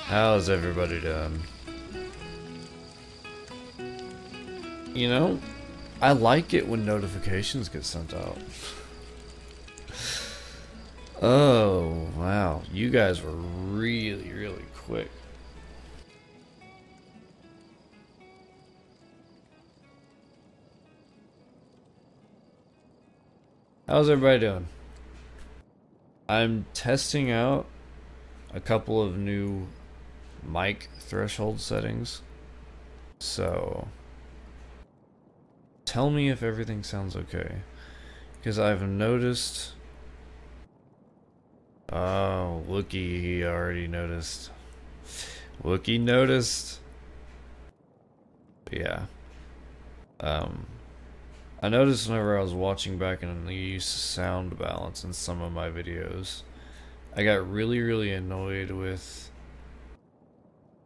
How's everybody doing? You know, I like it when notifications get sent out. Oh, wow. You guys were really, really quick. How's everybody doing? I'm testing out a couple of new mic threshold settings, so tell me if everything sounds okay, because I've noticed. Oh, Wookie, he already noticed. Wookie noticed. Yeah. I noticed whenever I was watching back and the use of sound balance in some of my videos, I got really annoyed with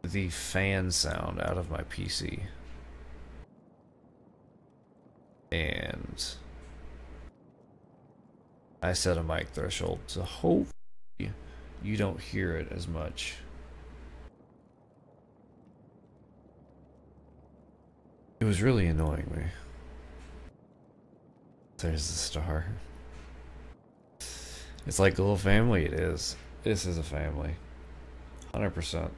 the fan sound out of my PC. And I set a mic threshold to hopefully you don't hear it as much. It was really annoying me. There's the star. It's like a little family, it is. This is a family. 100%.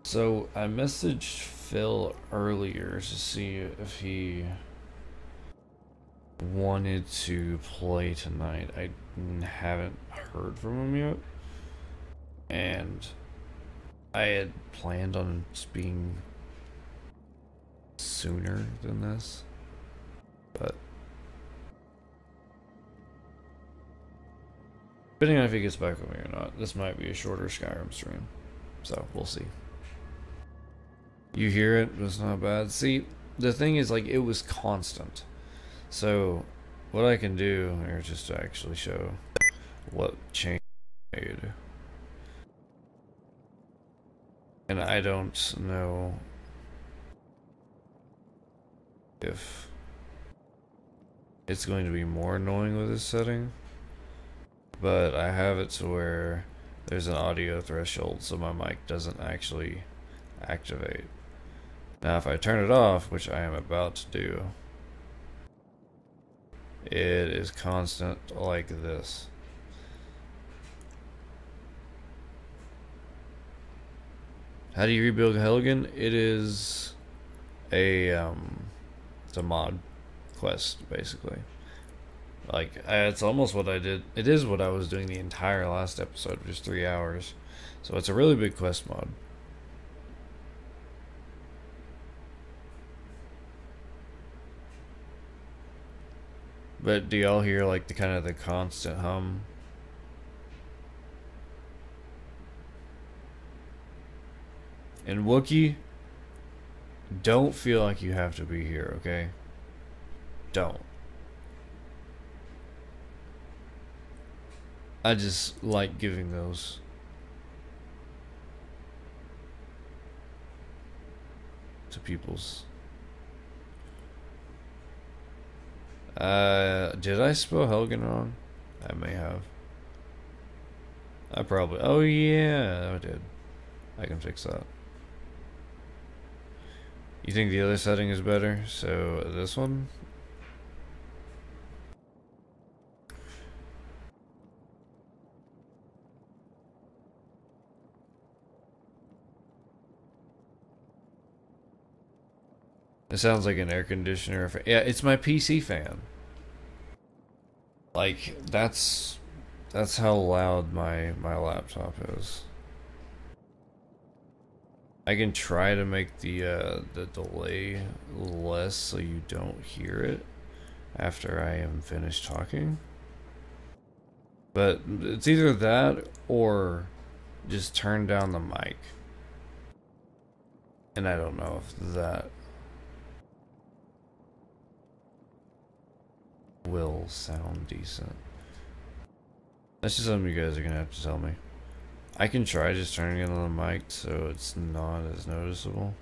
So I messaged Phil earlier to see if he wanted to play tonight. I haven't heard from him yet, and I had planned on being sooner than this, but depending on if he gets back with me or not, this might be a shorter Skyrim stream, so we'll see. You hear it, but it's not bad. See, the thing is, like, it was constant. So, what I can do here, just to actually show what change made. And I don't know if it's going to be more annoying with this setting, but I have it to where there's an audio threshold so my mic doesn't actually activate. Now if I turn it off, which I am about to do, it is constant like this. How do you rebuild Helgan? It is a it's a mod quest, basically. Like, it's almost what I did. It is what I was doing the entire last episode, which is 3 hours. So it's a really big quest mod. But do y'all hear like the kind of the constant hum? And Wookie, don't feel like you have to be here, okay? Don't. I just like giving those. To people's. Did I spell Helgan wrong? I may have. I probably. Oh yeah, I did. I can fix that. You think the other setting is better? So this one? It sounds like an air conditioner. Yeah, it's my PC fan. Like, that's how loud my laptop is. I can try to make the delay less so you don't hear it after I am finished talking. But it's either that or just turn down the mic. And I don't know if that will sound decent. That's just something you guys are gonna have to tell me. I can try just turning it on the mic so it's not as noticeable.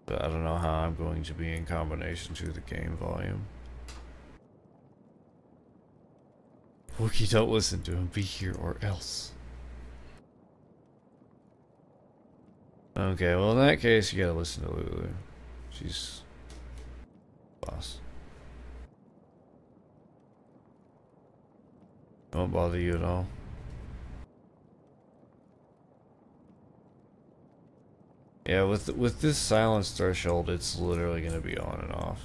But I don't know how I'm going to be in combination to the game volume. Wookie, don't listen to him. Be here or else. Okay, well in that case you gotta listen to Lulu. She's boss. Won't bother you at all. Yeah, with this silence threshold, it's literally gonna be on and off.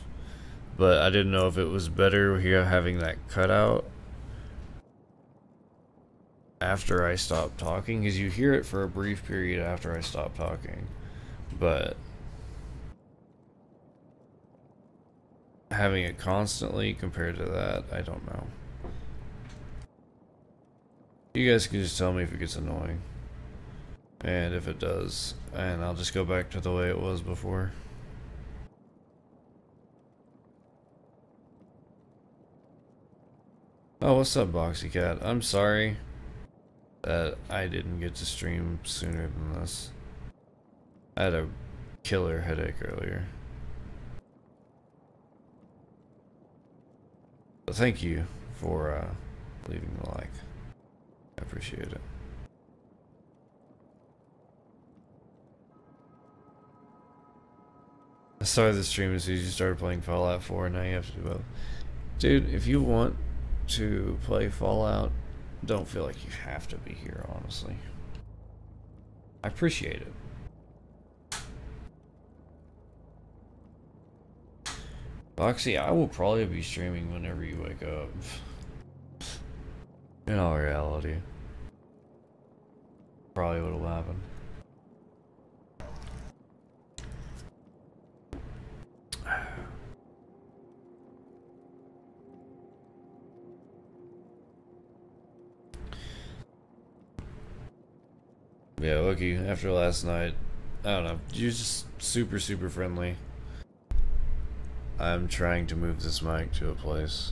But I didn't know if it was better here having that cutout after I stop talking, because you hear it for a brief period after I stop talking, but having it constantly compared to that, I don't know. You guys can just tell me if it gets annoying, and if it does, and I'll just go back to the way it was before. Oh, what's up, Boxy Cat? I'm sorry that I didn't get to stream sooner than this. I had a killer headache earlier. But thank you for leaving the like. I appreciate it. I started the stream as soon as you started playing Fallout 4, and now you have to do both. Dude, if you want to play Fallout, don't feel like you have to be here, honestly. I appreciate it. Boxy, I will probably be streaming whenever you wake up. In all reality. Probably what will happen. Yeah, Wookie, after last night, I don't know, you're just super friendly. I'm trying to move this mic to a place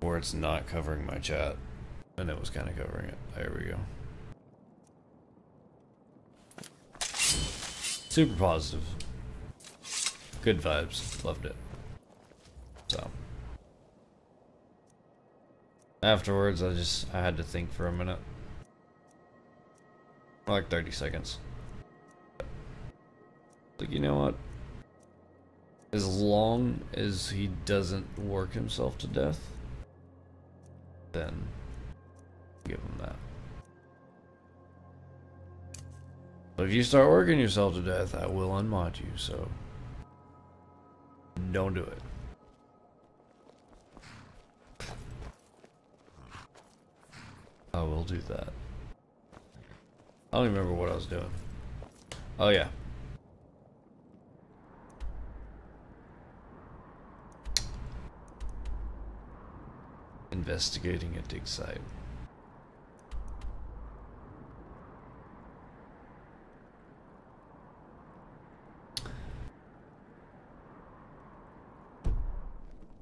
where it's not covering my chat, and it was kind of covering it. There we go. Super positive. Good vibes. Loved it. So. Afterwards, I had to think for a minute. Like 30 seconds. Like, you know what? As long as he doesn't work himself to death, then give him that. But if you start working yourself to death, I will unmod you, so don't do it. I will do that. I don't even remember what I was doing. Oh yeah. Investigating a dig site.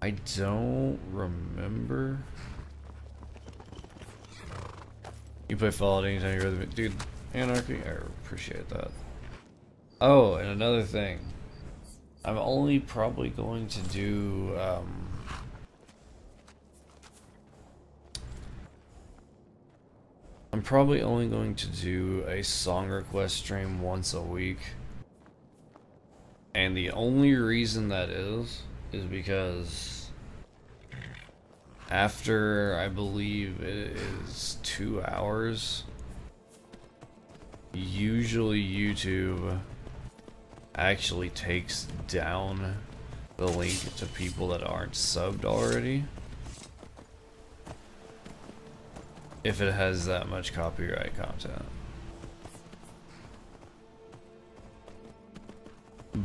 I don't remember. You play Fallout anytime you're with me. Dude, Anarchy, I appreciate that. Oh, and another thing. I'm only probably going to do, I'm probably only going to do a song request stream once a week. And the only reason that is because after, I believe it is 2 hours, usually YouTube actually takes down the link to people that aren't subbed already if it has that much copyright content.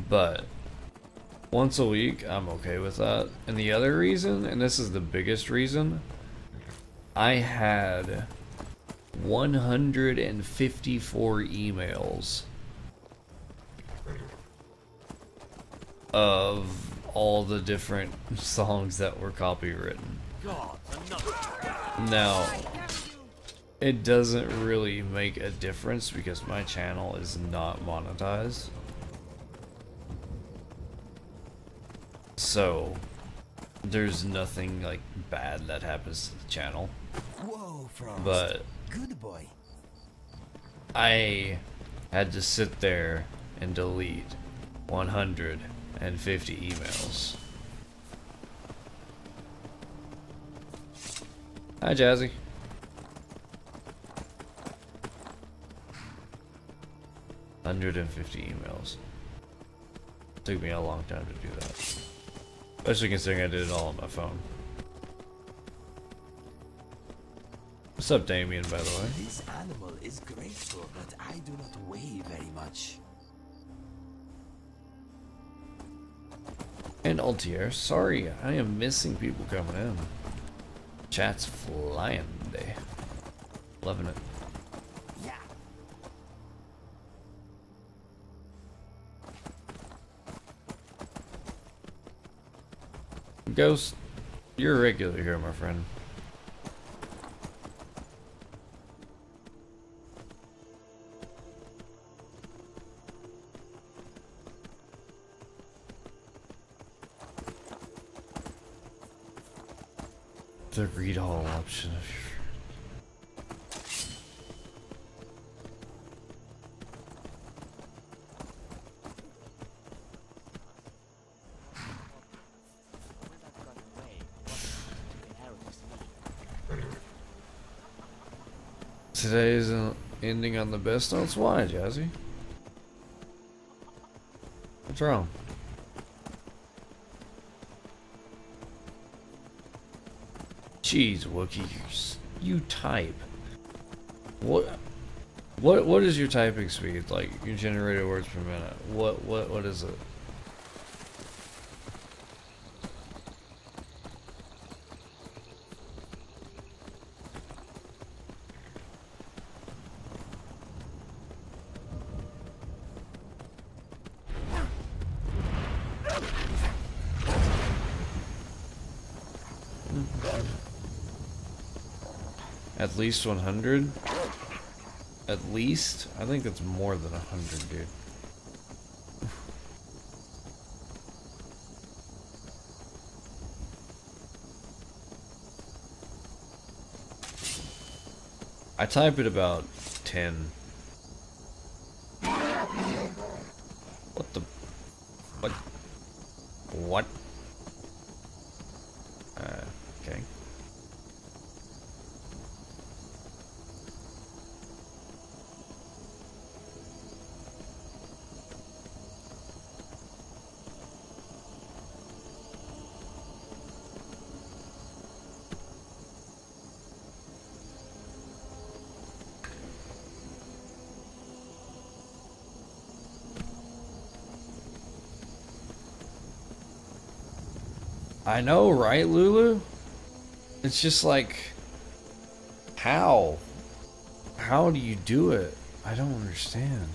But once a week, I'm okay with that. And the other reason, and this is the biggest reason, I had 154 emails of all the different songs that were copywritten. Now, it doesn't really make a difference because my channel is not monetized. So, there's nothing like bad that happens to the channel. Whoa, Frost. But good boy. I had to sit there and delete 150 emails. Hi, Jazzy. $150 emails. Took me a long time to do that. Especially considering I did it all on my phone. What's up, Damien, by the way? This animal is grateful, but I do not weigh very much. And Altier, sorry, I am missing people coming in. Chat's flying today. Loving it. Yeah. Ghost, you're a regular here, my friend. The read all option of your... Today is ending on the best notes. Why, Jazzy? What's wrong? Jeez, Wookie, you type. What is your typing speed? Like your generated words per minute? What is it? At least 100? At least? I think it's more than 100, dude. I type at about 10. What the... What? What? Okay. I know, right, Lulu? It's just like, how? How do you do it? I don't understand.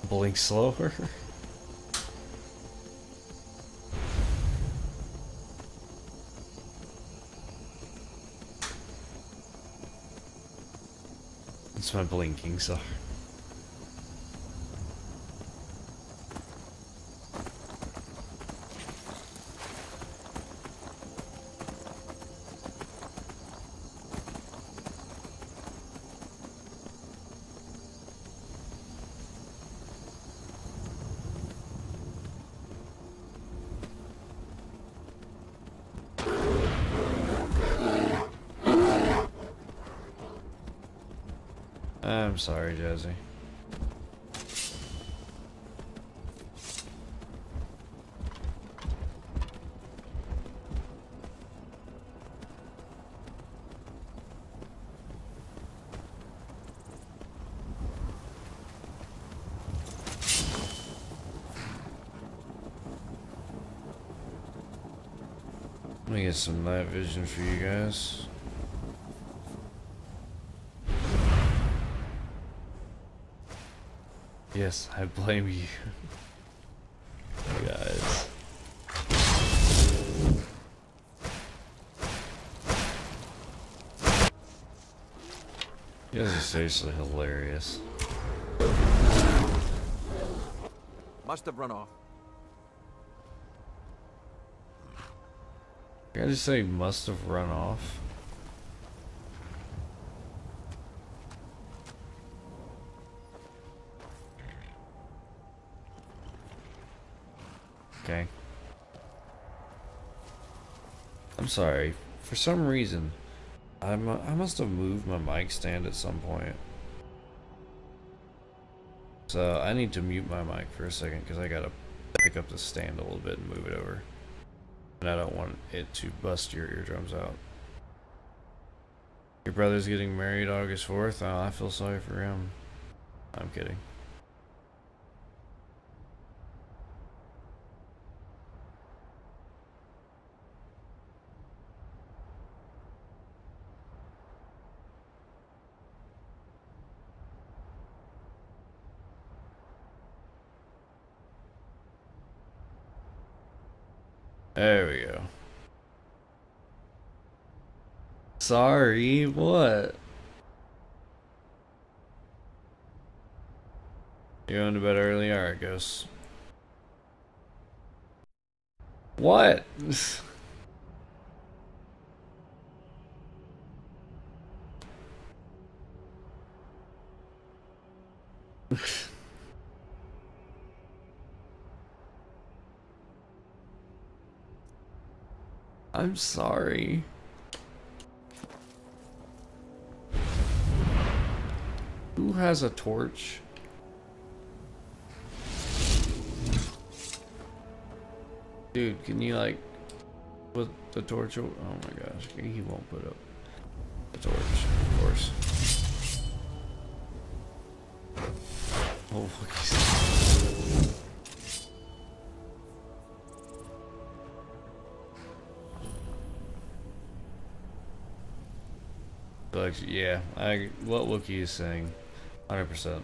Blink slower? It's my blinking, so... I'm sorry, Jazzy. Let me get some night vision for you guys. Yes, I blame you. Guys. You guys are seriously hilarious. Must have run off. Can I just say must have run off? Okay. I'm sorry. For some reason, I must have moved my mic stand at some point. So I need to mute my mic for a second because I gotta pick up the stand a little bit and move it over. And I don't want it to bust your eardrums out. Your brother's getting married August 4th? Oh, I feel sorry for him. I'm kidding. There we go. Sorry, what? You going to bed early? Alright, Ghost. What? I'm sorry. Who has a torch? Dude, can you like put the torch over? Oh my gosh, he won't put up the torch, of course. Oh, look, yeah, what Wookiee is saying, 100%.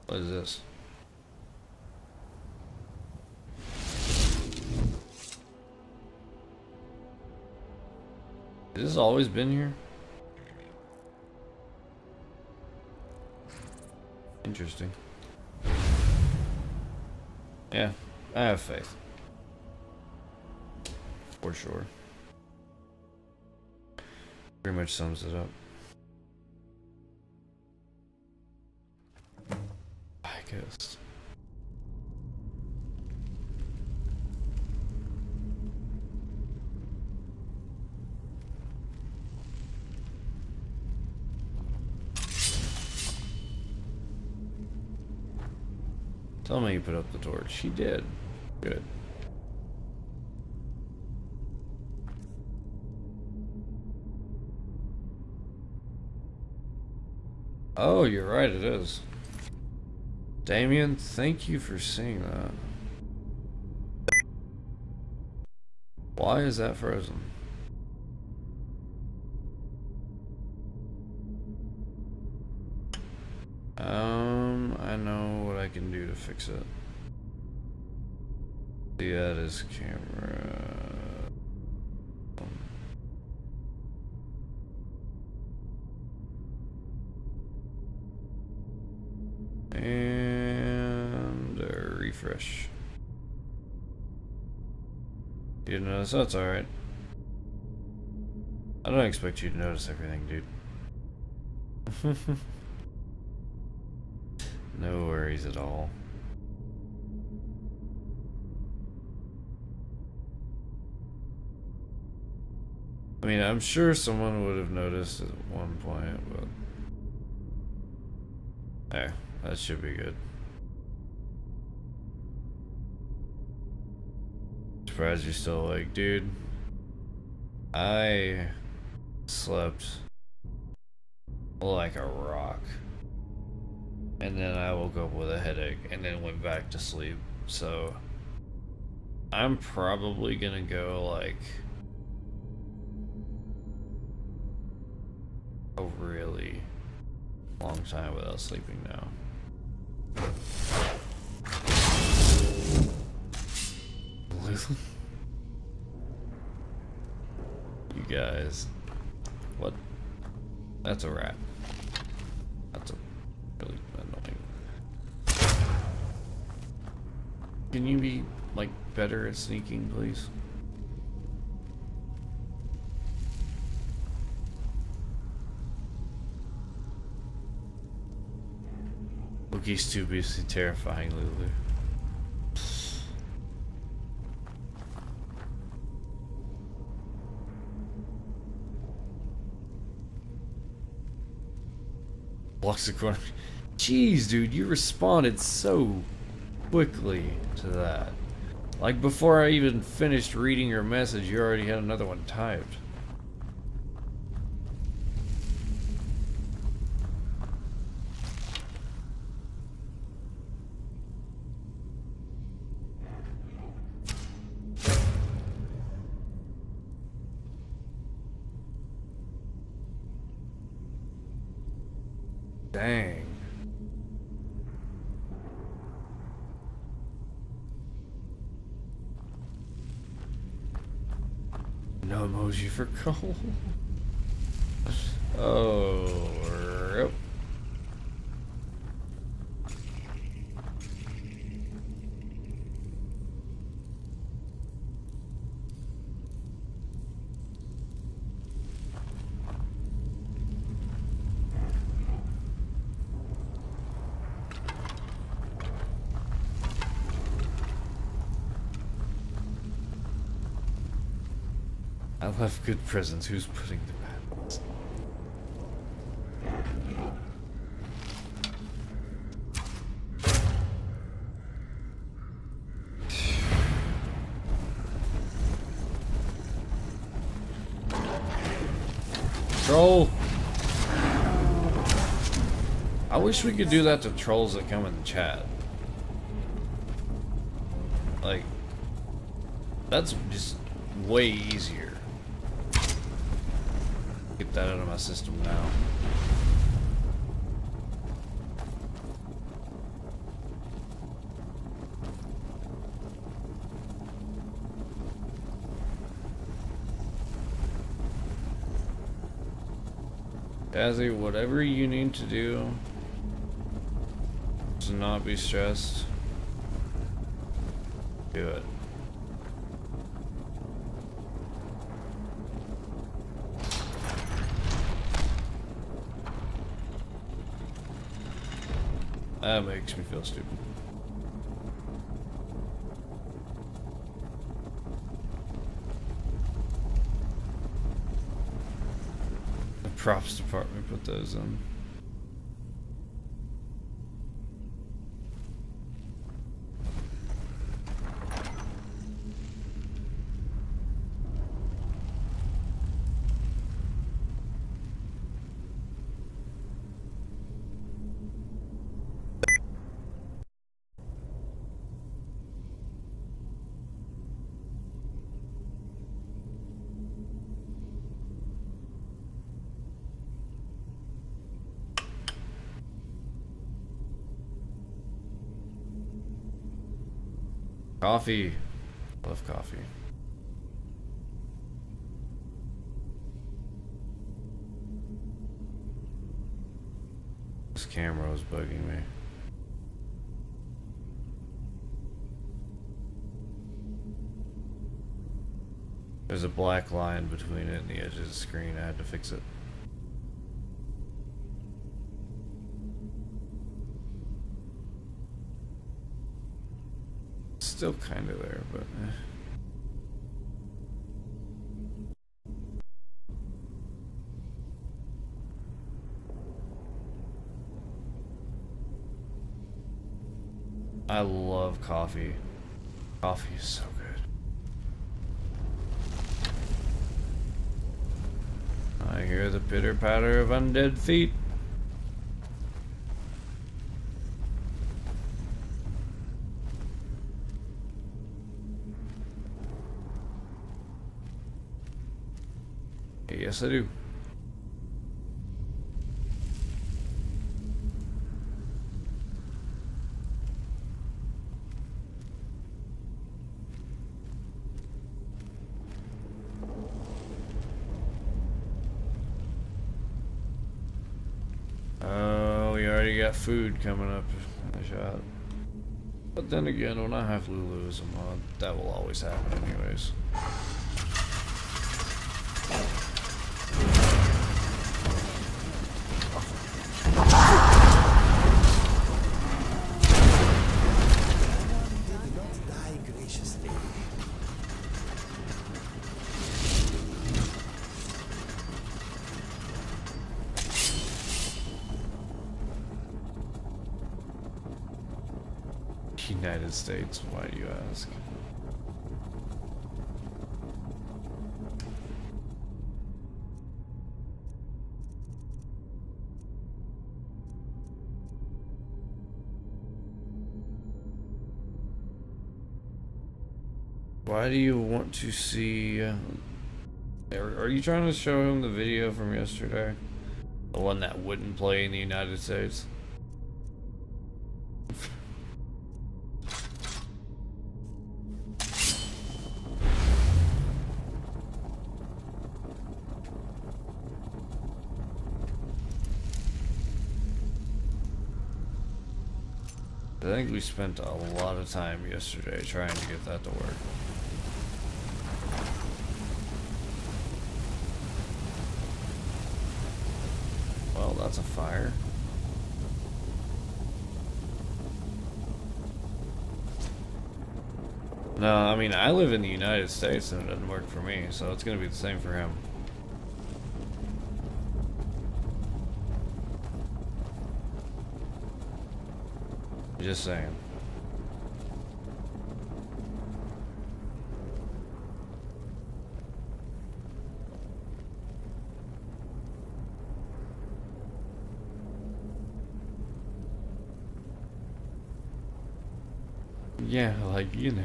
What is this? Has this always been here? Interesting. Yeah, I have faith. For sure. Pretty much sums it up. I guess. Tell me you put up the torch. He did. Good. Oh, you're right, it is. Damien, thank you for seeing that. Why is that frozen? I know what I can do to fix it. See, that is camera. And refresh. You didn't notice? That's alright. I don't expect you to notice everything, dude. No worries at all. I mean, I'm sure someone would have noticed at one point, but there, that should be good. Surprised you're still awake, dude. I slept like a rock. and then I woke up with a headache, and then went back to sleep. So I'm probably gonna go like a really long time without sleeping now. You guys, what? That's a rat. That's a really annoying. Can you be like better at sneaking, please? Look, he's too busy terrifying Lulu. Blocks the corner. Jeez, dude, you responded so quickly to that. Like, before I even finished reading your message, you already had another one typed. Dang. No emoji for Cole. Oh, yep. I left good presents. Who's putting the bad ones? Troll! I wish we could do that to trolls that come in the chat. Like, that's just way easier. Get that out of my system now. Dazzy, whatever you need to do to not be stressed, do it. That makes me feel stupid. The props department put those in. Coffee. Love coffee. This camera was bugging me. There's a black line between it and the edge of the screen. I had to fix it. Still kind of there, but I love coffee. Coffee is so good. I hear the pitter patter of undead feet. Yes, I do. Oh, we already got food coming up in the shot. But then again, when I have Lulu as a mod, that will always happen anyways. United States, why do you ask? Why do you want to see... Are you trying to show him the video from yesterday? The one that wouldn't play in the United States? I think we spent a lot of time yesterday trying to get that to work. Well, that's a fire. No, I mean, I live in the United States and it doesn't work for me, so it's gonna be the same for him. Just saying. Yeah, like, you know.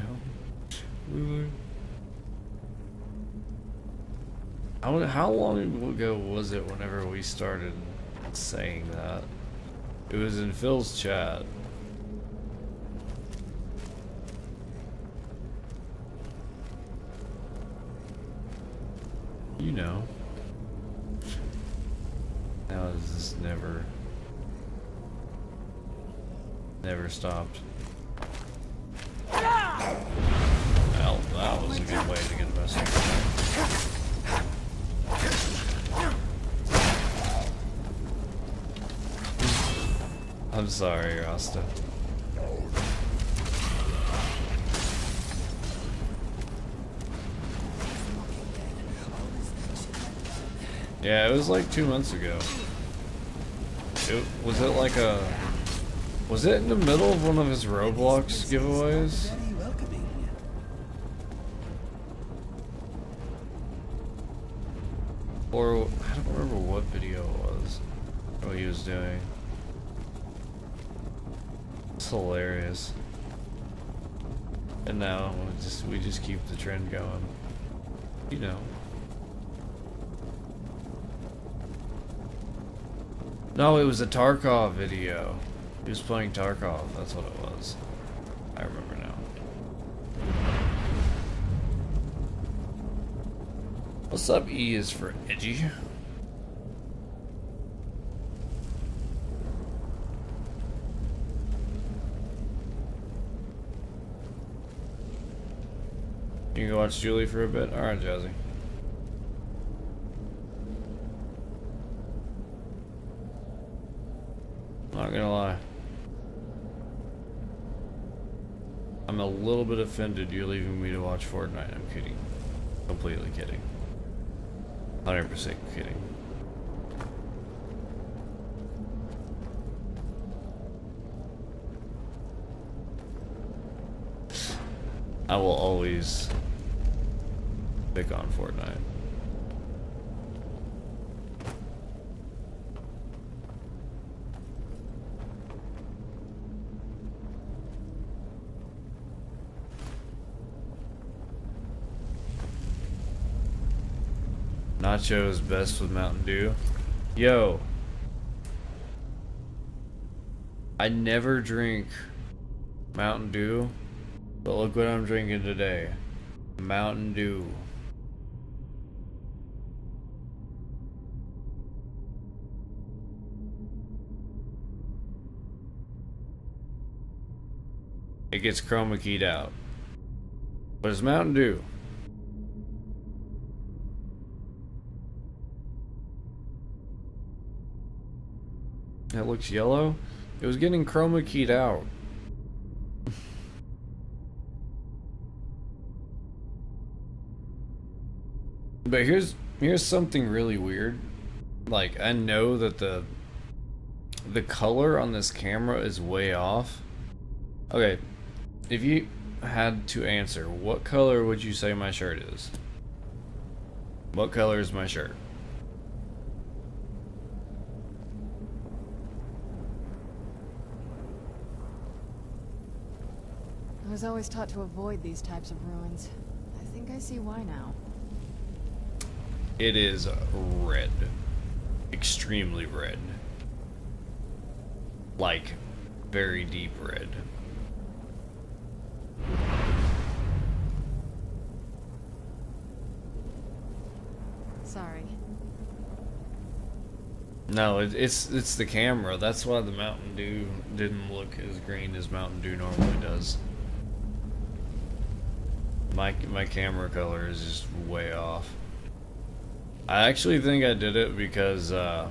How long ago was it whenever we started saying that? It was in Phil's chat. You know. Now this is never stopped. Well, that was a good way to get a message. I'm sorry, Rasta. Yeah, it was like 2 months ago. Was it in the middle of one of his Roblox giveaways? Or, I don't remember what video it was, what he was doing. It's hilarious. And now, we just keep the trend going. You know. No, it was a Tarkov video. He was playing Tarkov, that's what it was. I remember now. What's up, E is for edgy. You can go watch Julie for a bit? Alright, Jazzy. Not gonna lie. I'm a little bit offended you're leaving me to watch Fortnite. I'm kidding. Completely kidding. 100% kidding. I will always pick on Fortnite. Nacho is best with Mountain Dew. Yo. I never drink Mountain Dew, but look what I'm drinking today. Mountain Dew. It gets chroma keyed out. But it's Mountain Dew. That looks yellow. It was getting chroma keyed out. But here's something really weird. Like, I know that the color on this camera is way off. Okay, if you had to answer, what color would you say my shirt is? What color is my shirt? I was always taught to avoid these types of ruins. I think I see why now. It is red. Extremely red. Like, very deep red. Sorry. No, it's the camera. That's why the Mountain Dew didn't look as green as Mountain Dew normally does. My camera color is just way off. I actually think I did it because sorry,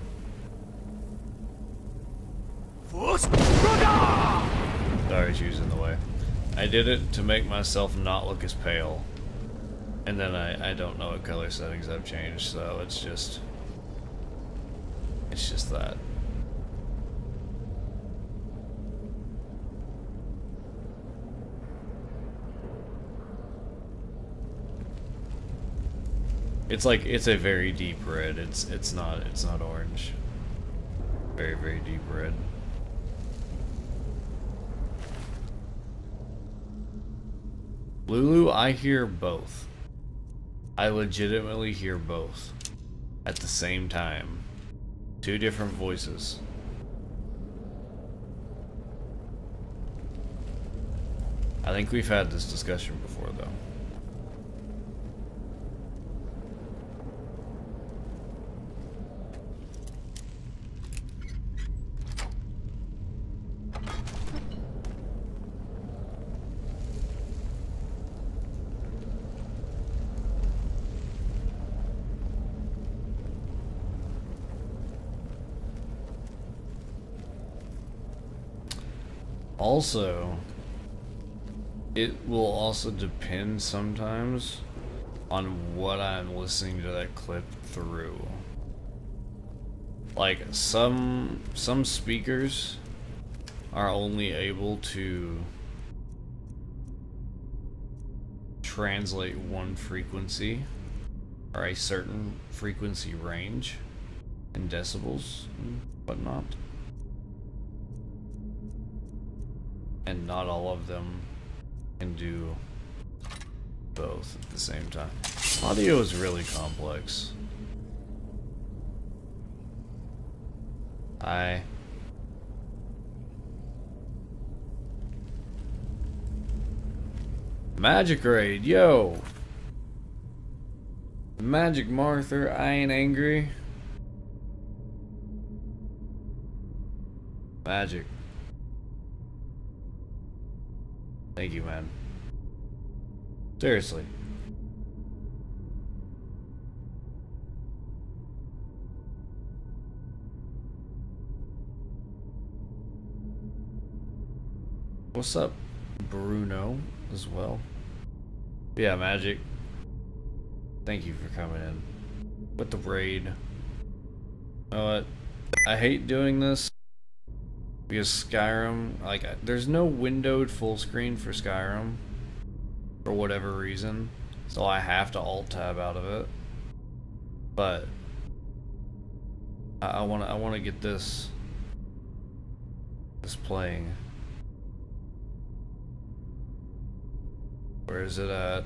she's in the way. I did it to make myself not look as pale. And then I don't know what color settings I've changed, so it's just that. It's like, it's a very deep red. It's not orange. Very, very deep red. Lulu, I hear both. I legitimately hear both at the same time. Two different voices. I think we've had this discussion before, though. Also, it will also depend sometimes on what I'm listening to that clip through. Like, some speakers are only able to translate one frequency or a certain frequency range in decibels and whatnot. And not all of them can do both at the same time. Audio is really complex. Magic Raid, yo! Magic Martha, I ain't angry. Magic. Thank you, man. Seriously. What's up, Bruno, as well? Yeah, Magic. Thank you for coming in. With the raid. You know what? I hate doing this. Because Skyrim, like, there's no windowed full screen for Skyrim. For whatever reason. So I have to alt-tab out of it. But I wanna get this playing. Where is it at?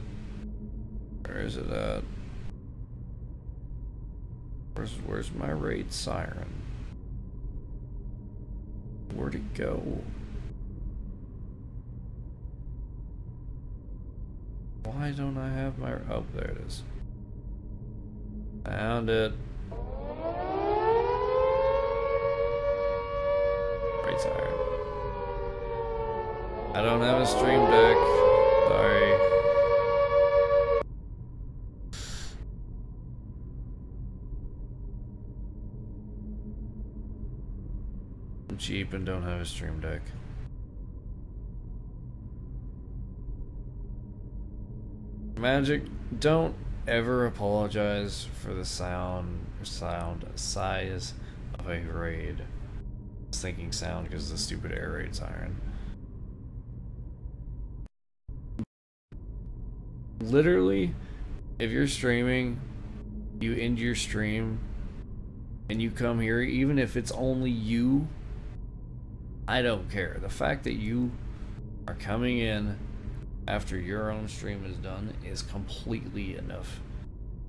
Where is it at? Where's my raid siren? Where'd it go? Why don't I have my... Oh, there it is. Found it. Raid siren. I don't have a stream deck. Sorry. I'm cheap and don't have a stream deck. Magic, don't ever apologize for the sound size of a raid. I was thinking sound because of the stupid air raid siren. Literally, if you're streaming, you end your stream and you come here, even if it's only you, I don't care. The fact that you are coming in after your own stream is done is completely enough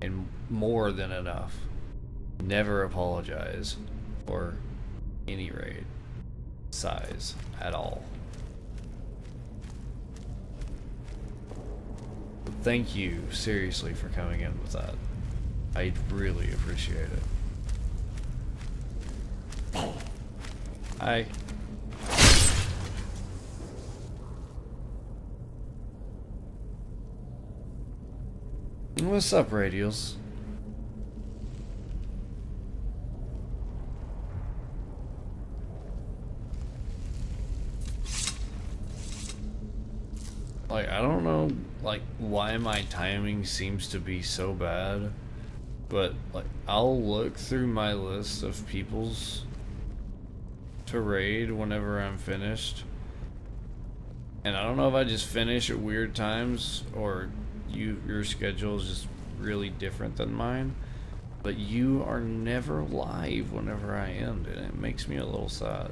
and more than enough. Never apologize for any raid size at all. Thank you seriously for coming in with that. I really appreciate it. Hi. What's up, Radials? Like, I don't know, like, why my timing seems to be so bad, but, like, I'll look through my list of people's to raid whenever I'm finished, and I don't know if I just finish at weird times, or your schedule is just really different than mine, but you are never live whenever I end, and it makes me a little sad.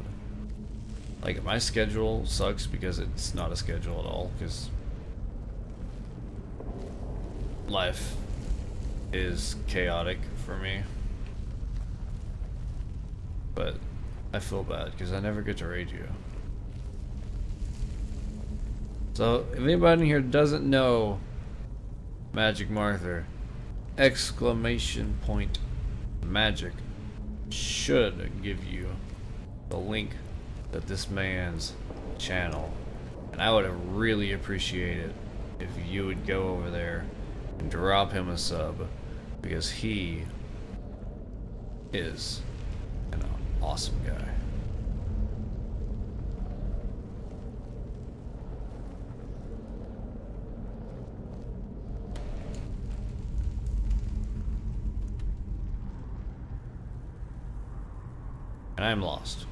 Like, my schedule sucks because it's not a schedule at all, because life is chaotic for me. But I feel bad because I never get to raid you. So, if anybody in here doesn't know Magic Martha, exclamation point magic should give you the link to this man's channel, and I would have really appreciated if you would go over there and drop him a sub, because he is an awesome guy. And I'm lost.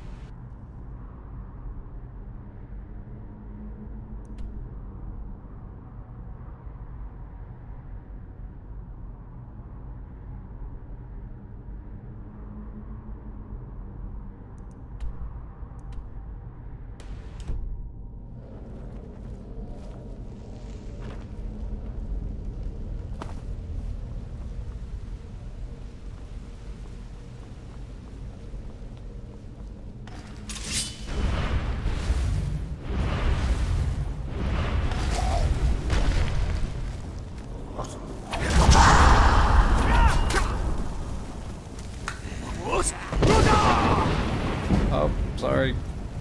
Sorry,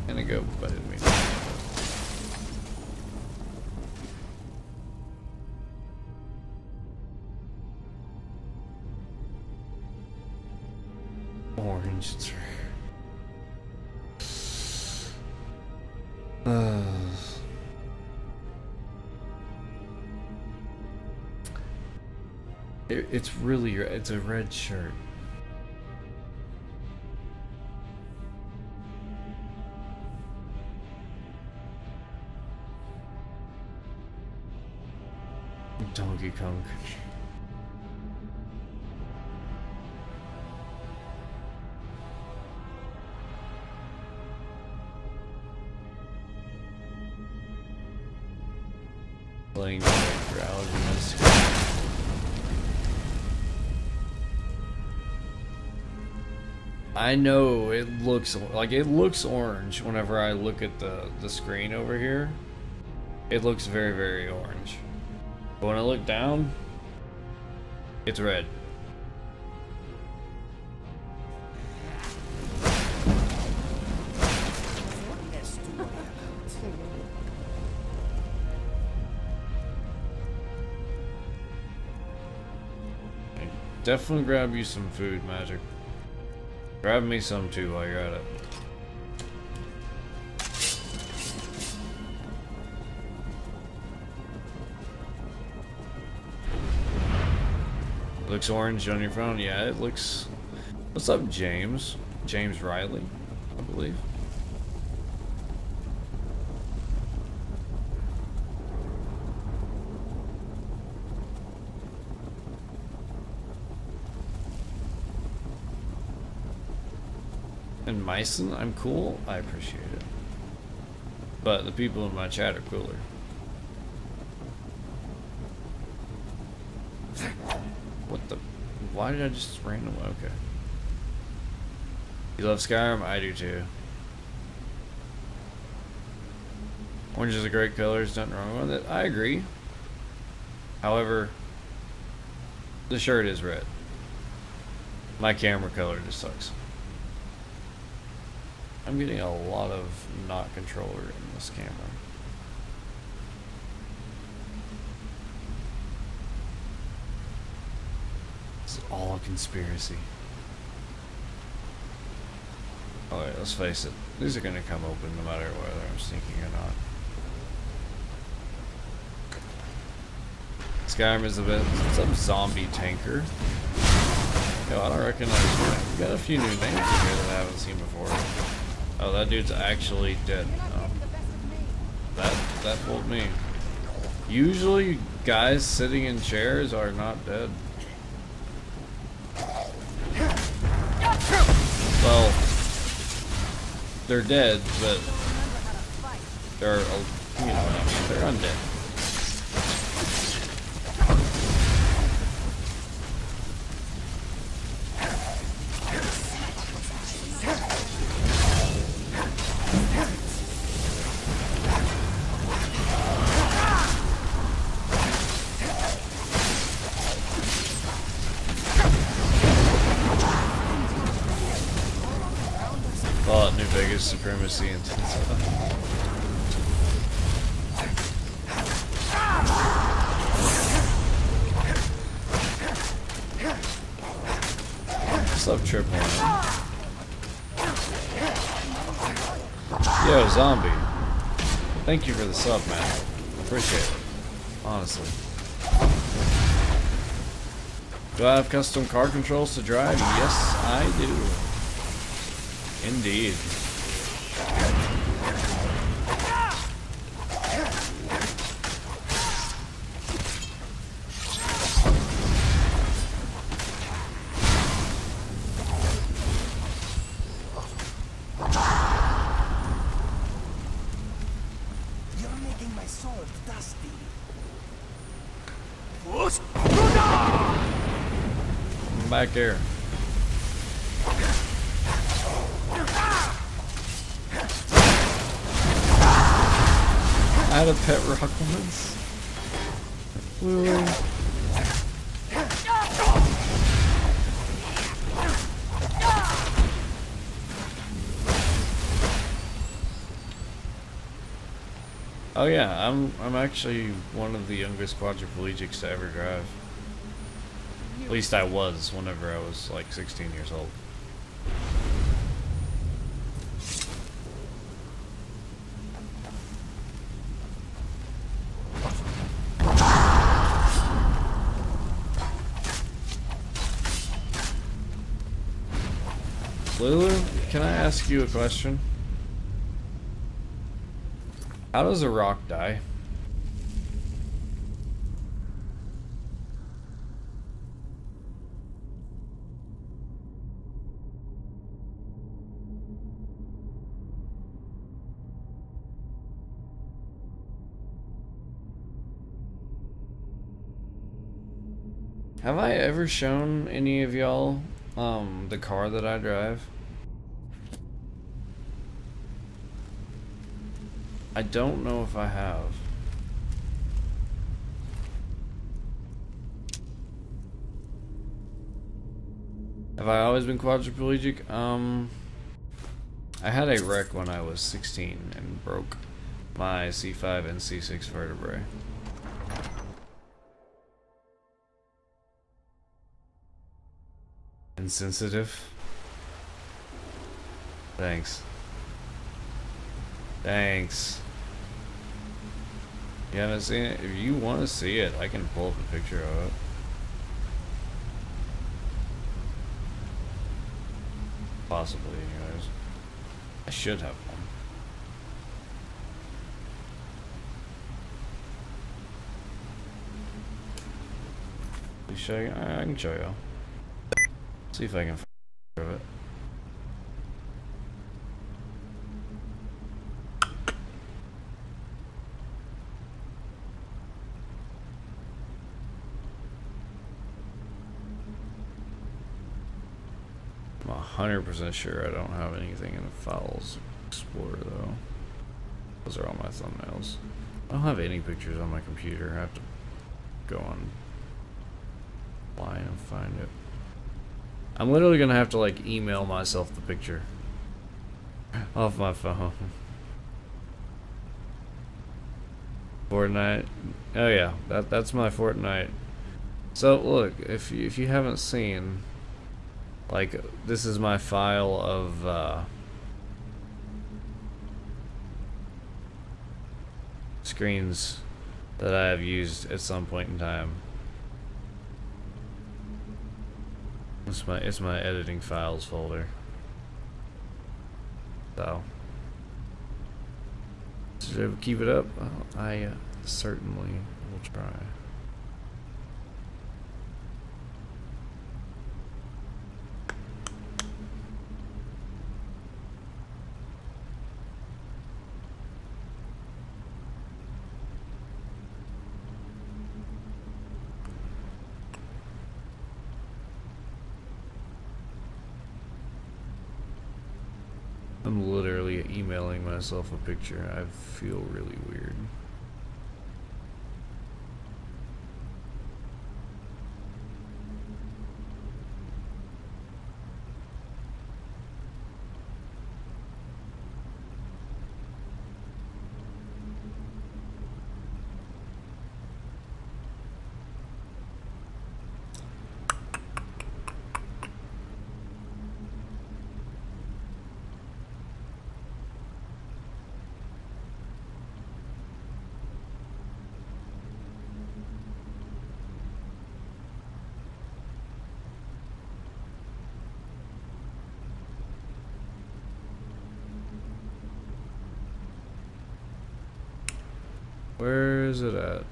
gonna go, but I didn't mean to. Orange tree. It's really, it's a red shirt. Donkey Kong. Playing drowsiness. I know it looks orange whenever I look at the screen over here. It looks very, very orange. But when I look down, it's red. Definitely grab you some food, Magic. Grab me some too while you're at it. Looks orange on your phone? Yeah, it looks... What's up, James? James Riley, I believe. And Myson, I'm cool. I appreciate it. But the people in my chat are cooler. What the? Why did I just randomly? Okay. You love Skyrim? I do too. Orange is a great color. There's nothing wrong with it. I agree. However, the shirt is red. My camera color just sucks. I'm getting a lot of not controller in this camera. It's all a conspiracy. Alright, let's face it. These are gonna come open no matter whether I'm sneaking or not. Skyrim is a bit... some zombie tanker. Yo, I don't recognize you. We got a few new names in here that I haven't seen before. Oh, that dude's actually dead. Oh. That fooled me. Usually, guys sitting in chairs are not dead. Well, they're dead, but they're, you know, they're undead. Supremacy and what's up, Triple? Yo, zombie. Thank you for the sub, man. Appreciate it. Honestly. Do I have custom car controls to drive? Yes, I do. Indeed. Back here. I had a pet rock once. Lulu. Oh yeah, I'm actually one of the youngest quadriplegics to ever drive. At least I was whenever I was like 16 years old. Lulu, can I ask you a question? How does a rock die? Have I ever shown any of y'all the car that I drive? I don't know if I have. Have I always been quadriplegic? I had a wreck when I was 16 and broke my C5 and C6 vertebrae. Insensitive? Thanks. Thanks. You haven't seen it? If you want to see it, I can pull up a picture of it. Possibly, anyways. I should have one. Please show you. I can show you. See if I can find it. I'm 100% sure I don't have anything in the Files Explorer though. Those are all my thumbnails. I don't have any pictures on my computer. I have to go online and find it. I'm literally gonna have to like email myself the picture off my phone. Fortnite. Oh yeah, that's my Fortnite. So look, if you haven't seen, like, this is my file of screens that I have used at some point in time. It's my editing files folder. So, should I keep it up? Well, I certainly will try. I'm literally emailing myself a picture. I feel really weird. Where is it at?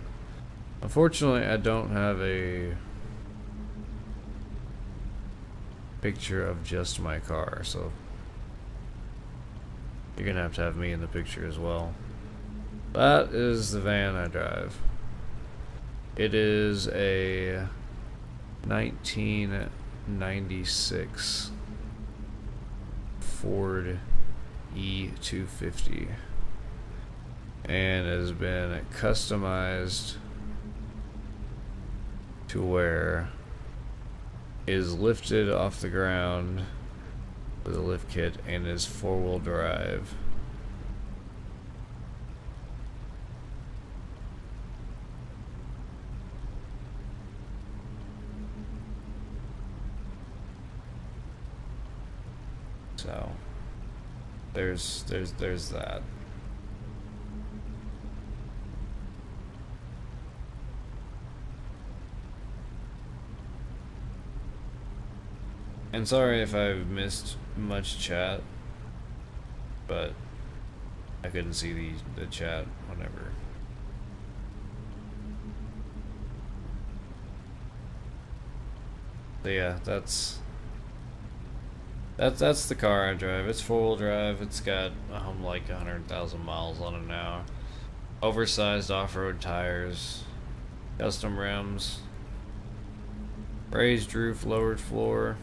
Unfortunately, I don't have a picture of just my car, so you're gonna have to have me in the picture as well. That is the van I drive. It is a 1996 Ford E250. And has been customized to where it is lifted off the ground with a lift kit and is four-wheel drive. So there's that. And sorry if I've missed much chat, but I couldn't see the chat whenever. But yeah, that's the car I drive. It's four-wheel drive. It's got like 100,000 miles on it now. Oversized off-road tires, custom rims, raised roof, lowered floor.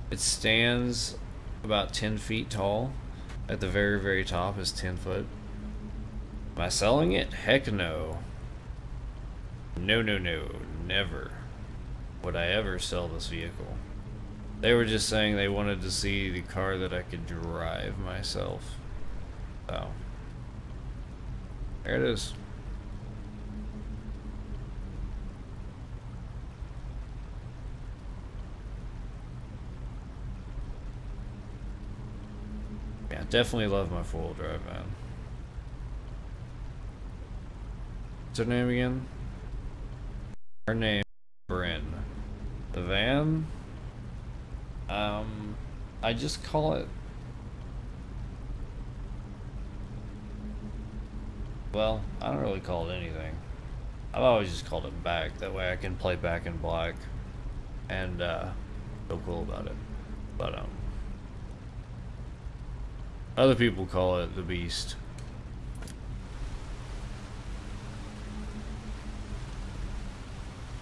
It stands about 10 feet tall. At the very, very top is 10 foot. Am I selling it? Heck no. No, no, no. Never would I ever sell this vehicle. They were just saying they wanted to see the car that I could drive myself. So, there it is. Yeah, definitely love my four-wheel drive van. What's her name again? Her name is Bryn. The van? I just call it... Well, I don't really call it anything. I've always just called it Back. That way I can play Back in Black. And, feel cool about it. But, other people call it the Beast.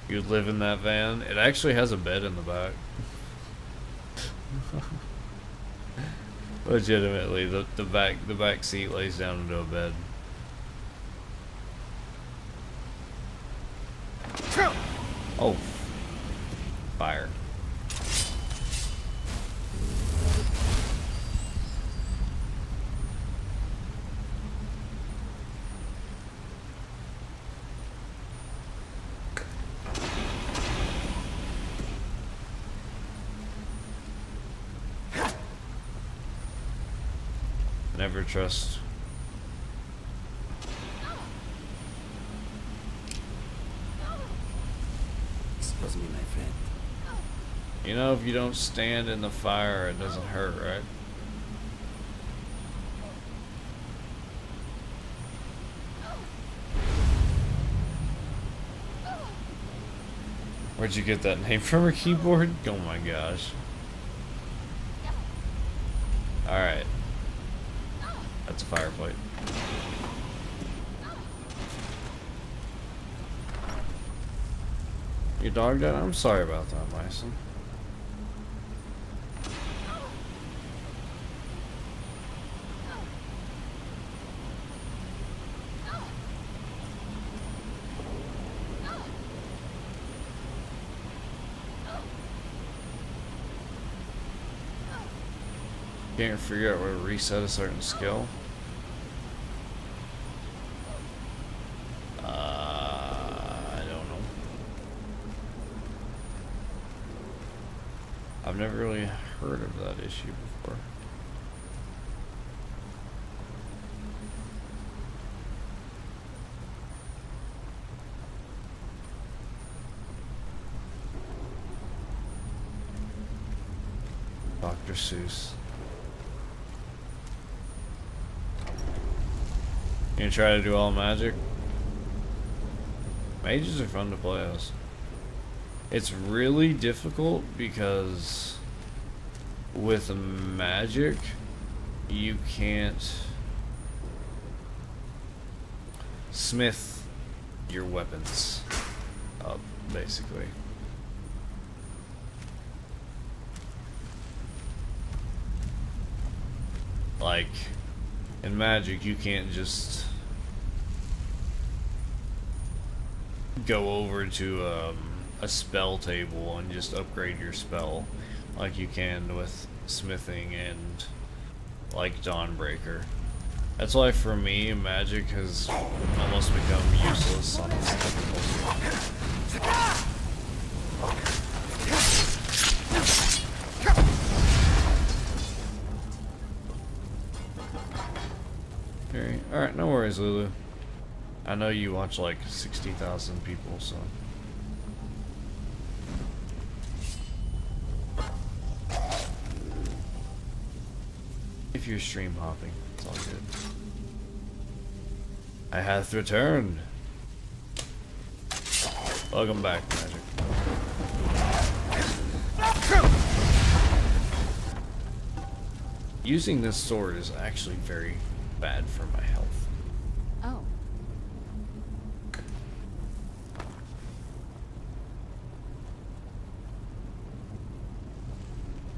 You'd live in that van. It actually has a bed in the back. Legitimately, the back seat lays down into a bed. Oh, fire. Never trust. Excuse me, my friend. You know, if you don't stand in the fire, it doesn't hurt, right? Where'd you get that name from her keyboard? Oh my gosh. Alright. That's a fire plate. Your dog died? I'm sorry about that, Mason. Can't figure out where to reset a certain skill. I don't know. I've never really heard of that issue before. Dr. Seuss. You gonna try to do all magic? Mages are fun to play as. It's really difficult because with magic, you can't smith your weapons up, basically. Like, in magic, you can't just go over to a spell table and just upgrade your spell like you can with smithing and like Dawnbreaker. That's why for me, magic has almost become useless on this difficulty. Alright, no worries, Lulu. I know you watch like 60,000 people, so. If you're stream hopping, it's all good. I hath returned. Welcome back, Magic. Using this sword is actually very bad for my health. Oh.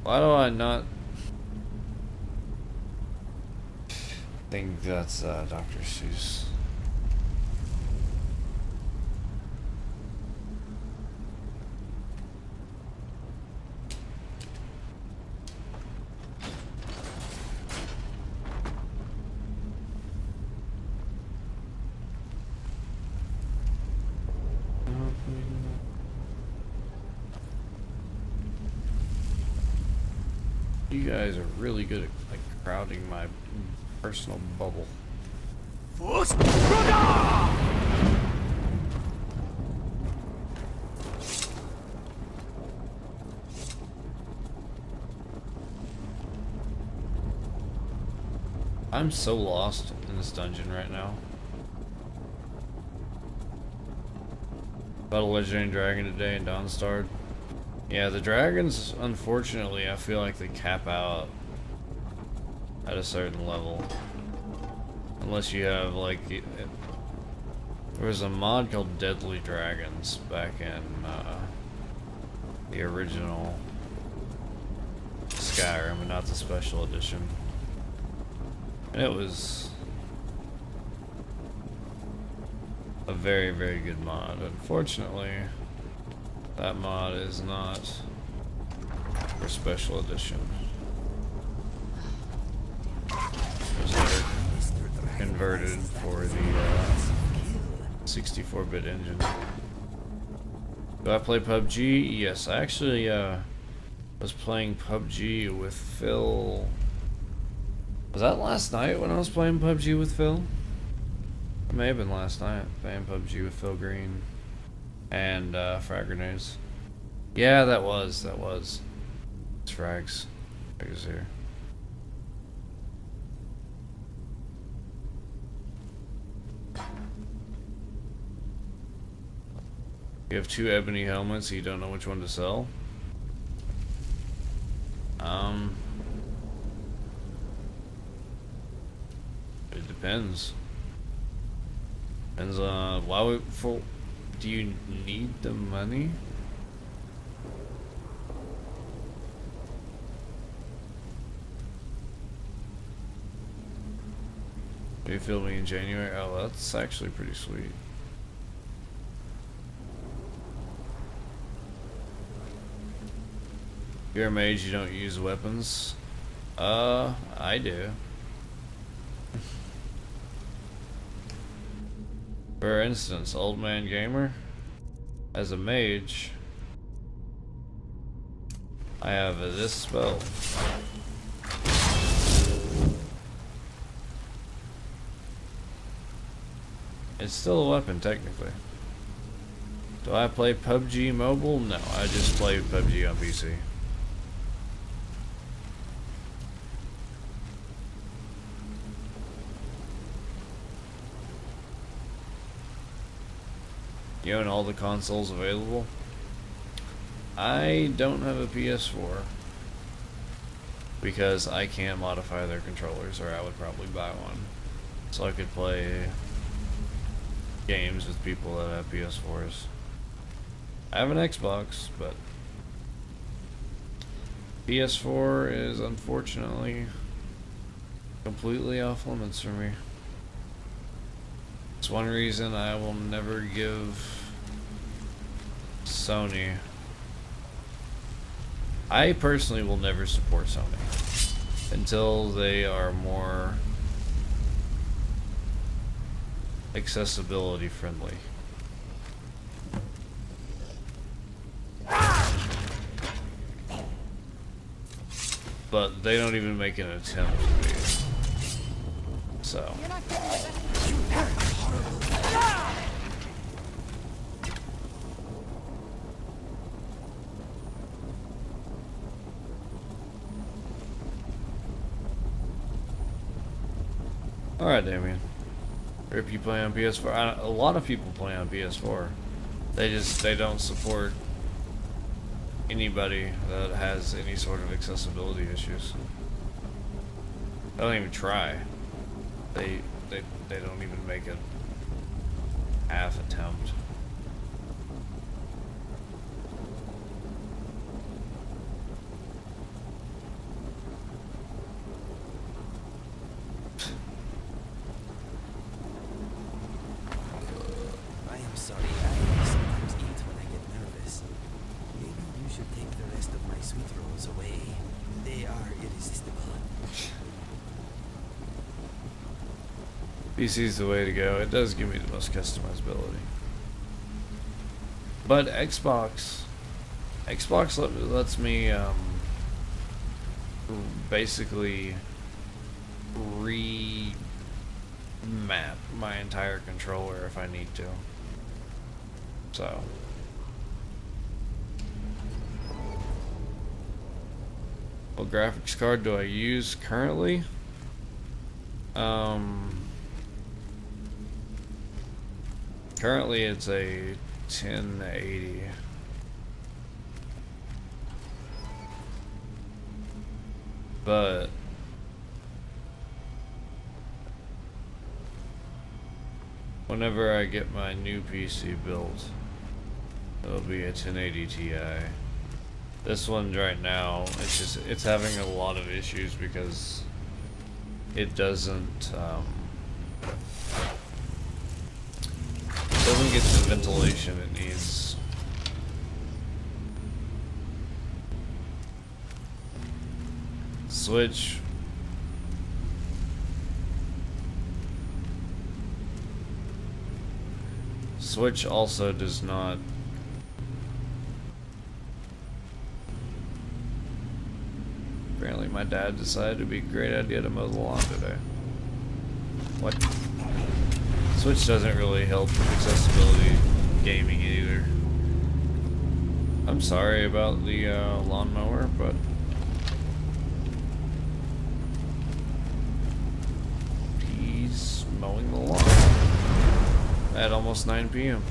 Why do I not think that's Dr. Seuss? You guys are really good at like crowding my personal bubble. I'm so lost in this dungeon right now. Fought a legendary dragon today in Dawnstar. Yeah, the dragons, unfortunately, I feel like they cap out at a certain level. Unless you have, like, there was a mod called Deadly Dragons back in the original Skyrim, and not the special edition. And it was a very, very good mod. Unfortunately, that mod is not for special edition. It was later converted for the 64-bit engine. Do I play PUBG? Yes, I actually was playing PUBG with Phil. Was that last night when I was playing PUBG with Phil? It may have been last night, playing PUBG with Phil Green and frag grenades. Yeah, that was. It's frags. Frags here. You have 2 ebony helmets, so you don't know which one to sell. It depends. Depends on do you need the money? Do you feel me in January? Oh, that's actually pretty sweet. If you're a mage, you don't use weapons? I do. For instance, Old Man Gamer, as a mage, I have this spell. It's still a weapon, technically. Do I play PUBG Mobile? No, I just play PUBG on PC. You own all the consoles available? I don't have a PS4 because I can't modify their controllers, or I would probably buy one so I could play games with people that have PS4s. I have an Xbox, but PS4 is unfortunately completely off limits for me. It's one reason I will never give Sony. I personally will never support Sony until they are more accessibility friendly. But they don't even make an attempt to be. So. Alright, Damien. If you play on PS4, a lot of people play on PS4. They don't support anybody that has any sort of accessibility issues. They don't even try. They don't even make a half attempt. PC's the way to go. It does give me the most customizability. But Xbox lets me basically remap my entire controller if I need to. So what graphics card do I use currently? Currently it's a 1080. But whenever I get my new PC built, it'll be a 1080 Ti. This one right now, it's having a lot of issues because it doesn't get the ventilation it needs. Switch. Switch also does not. Apparently my dad decided it'd be a great idea to mow the lawn today. What? Switch doesn't really help accessibility gaming either. I'm sorry about the lawnmower, but he's mowing the lawn at almost 9 p.m.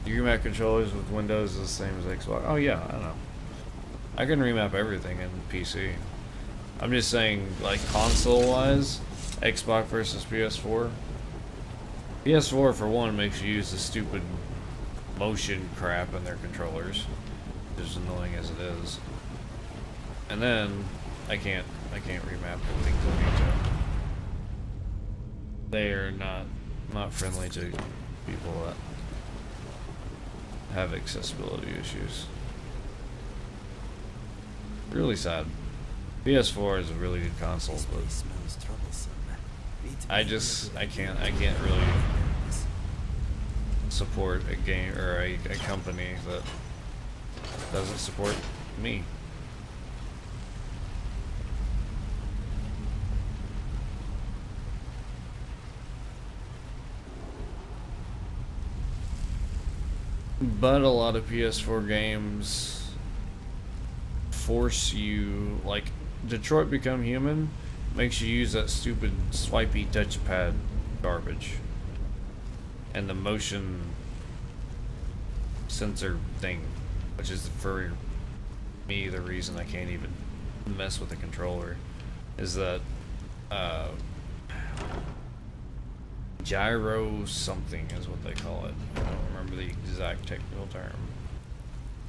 You remap controllers with Windows the same as Xbox. Oh yeah, I know. I can remap everything in PC. I'm just saying, like, console-wise, Xbox versus PS4. PS4, for one, makes you use the stupid motion crap in their controllers, as annoying as it is. And then I can't remap the things I need to. They are not friendly to people that have accessibility issues. Really sad. PS4 is a really good console, but I can't really support a game or a company that doesn't support me. But a lot of PS4 games force you, like Detroit Become Human makes you use that stupid swipey touchpad garbage and the motion sensor thing, which is for me the reason I can't even mess with the controller, is that gyro something is what they call it. I don't remember the exact technical term,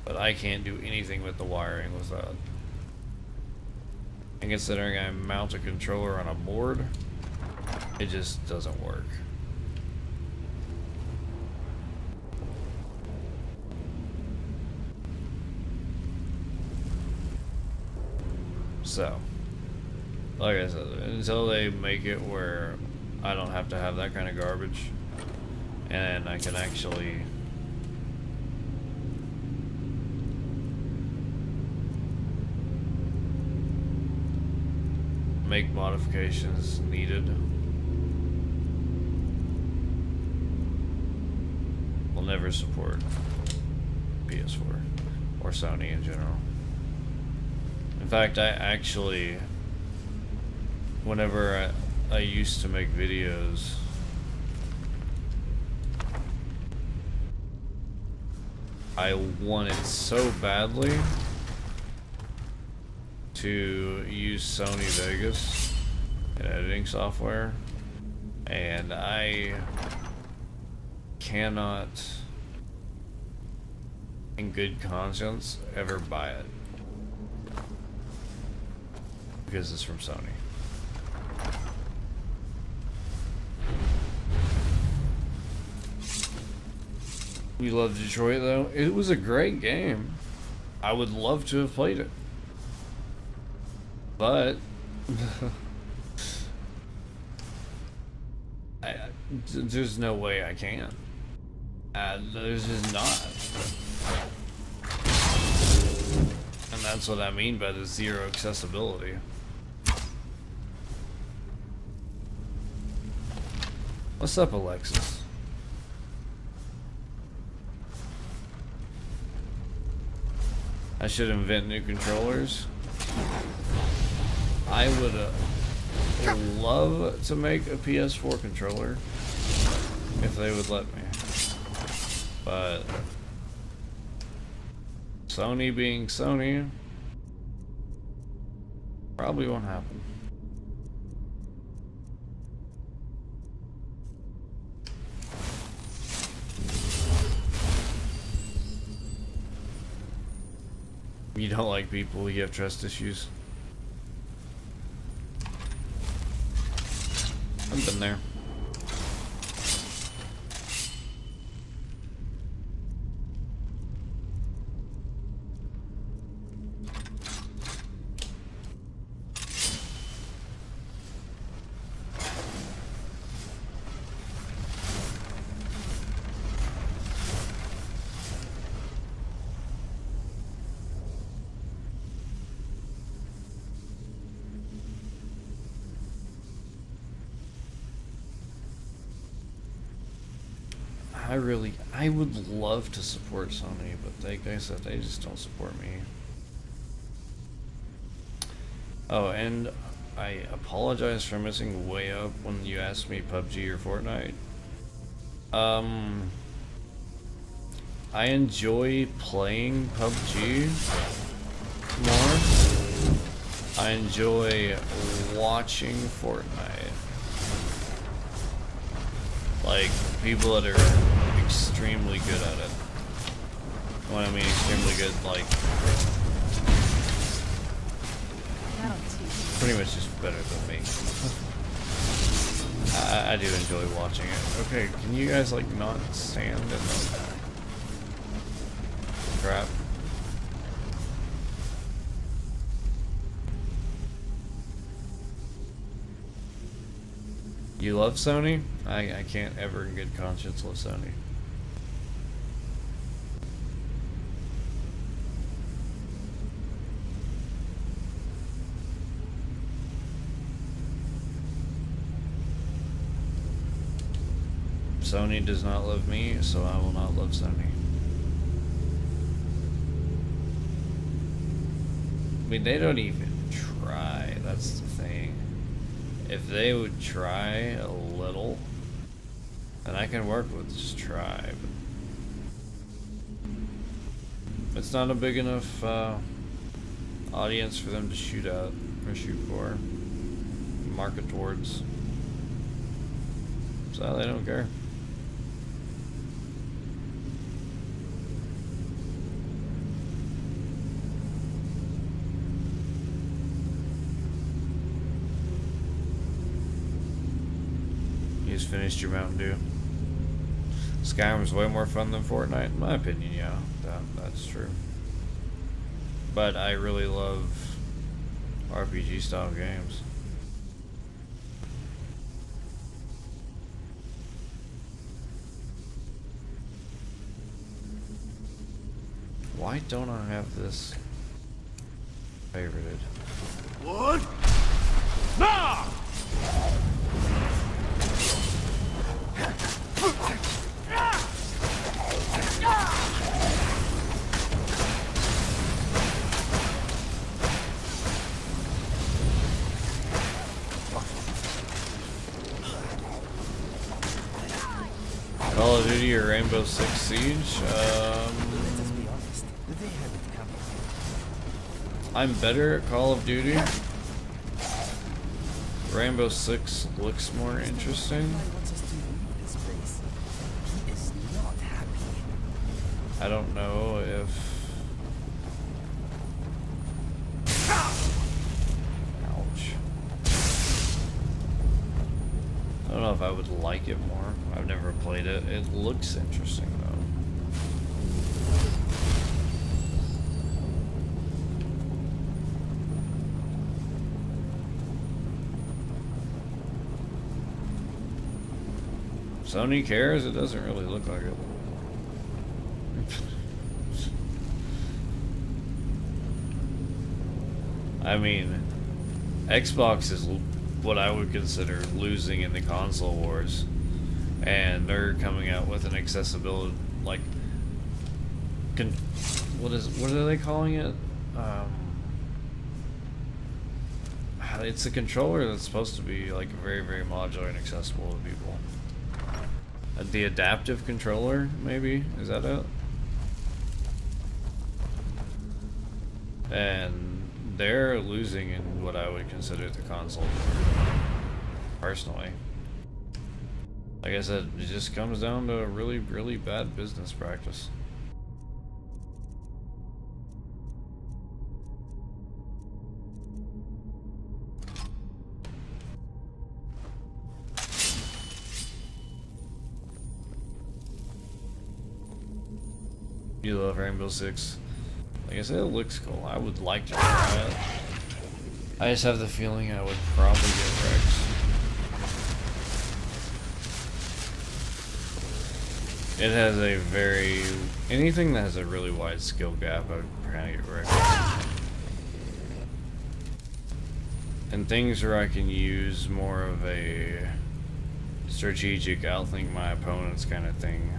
but I can't do anything with the wiring with that. And considering I mount a controller on a board, it just doesn't work. So, like I said, until they make it where I don't have to have that kind of garbage, and I can actually make modifications needed, will never support PS4 or Sony in general. In fact, I actually, whenever I used to make videos, I wanted so badly to use Sony Vegas in editing software, and I cannot in good conscience ever buy it because it's from Sony. You love Detroit though? It was a great game. I would love to have played it. But there's no way I can. There's just not. And that's what I mean by the zero accessibility. What's up, Alexis? I should invent new controllers. I would love to make a PS4 controller if they would let me. But Sony being Sony, probably won't happen. You don't like people, you have trust issues. I've been there. I would love to support Sony, but like I said, they just don't support me. Oh, and I apologize for missing way up when you asked me PUBG or Fortnite. I enjoy playing PUBG more. I enjoy watching Fortnite. Like, people that are extremely good at it. When I mean extremely good, like, pretty much just better than me. I do enjoy watching it. Okay, can you guys, like, not stand in the crap? You love Sony? I can't ever in good conscience love Sony. Sony does not love me, so I will not love Sony. I mean, they don't even try, that's the thing. If they would try a little, then I can work with just try, but it's not a big enough audience for them to shoot at or shoot for, market towards. So they don't care. You just finished your Mountain Dew. Skyrim's way more fun than Fortnite, in my opinion. Yeah, that's true. But I really love RPG style games. Why don't I have this favorited? What? Nah! Call of Duty or Rainbow Six Siege? I'm better at Call of Duty. Rainbow Six looks more interesting. I don't know if... Ouch. I don't know if I would like it more. I've never played it. It looks interesting though. Sony cares? It doesn't really look like it. I mean, Xbox is what I would consider losing in the console wars, and they're coming out with an accessibility, like, what are they calling it? It's a controller that's supposed to be like very, very modular and accessible to people. The adaptive controller, maybe? Is that it? And they're losing in what I would consider the console war, personally. Like I said, it just comes down to a really, really bad business practice. You love Rainbow Six. Like I said, it looks cool. I would like to try it. I just have the feeling I would probably get wrecked. It has a very... anything that has a really wide skill gap, I would kind of get wrecked. And things where I can use more of a strategic, outthink my opponents kind of thing,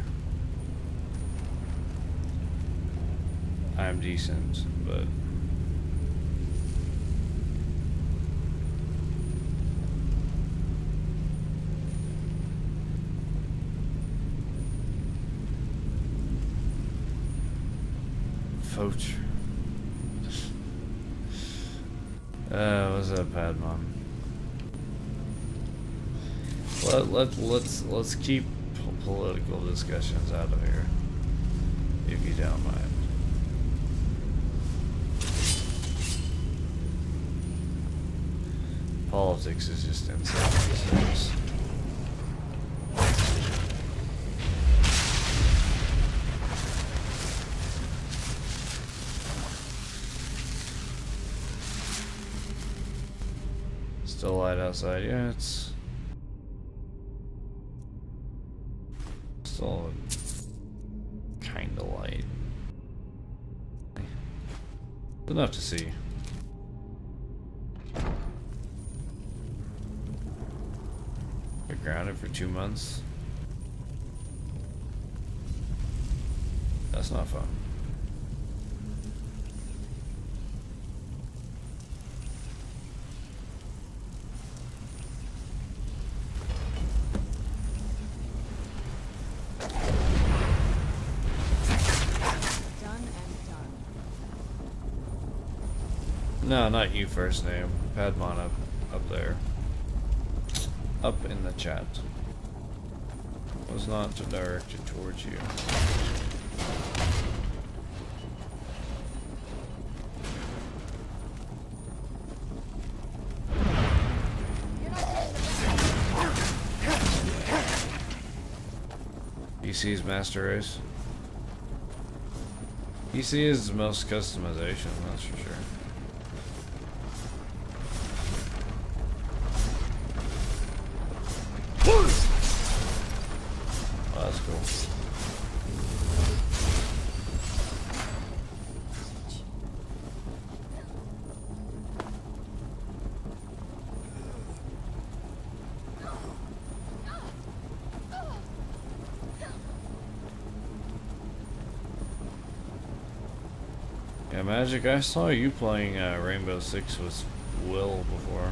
I'm decent, but Foch. What's up, Padmon? Let's keep political discussions out of here, if you don't mind. Politics is just insane these days. Still light outside, yeah, it's still kinda light. Enough to see. Got grounded for 2 months. That's not fun. No, not you first name. Padmon up there. Up in the chat. Was not directed towards you. PC's master race. PC is the most customization, that's for sure. That's cool. Yeah, Magic, I saw you playing Rainbow Six with Will before.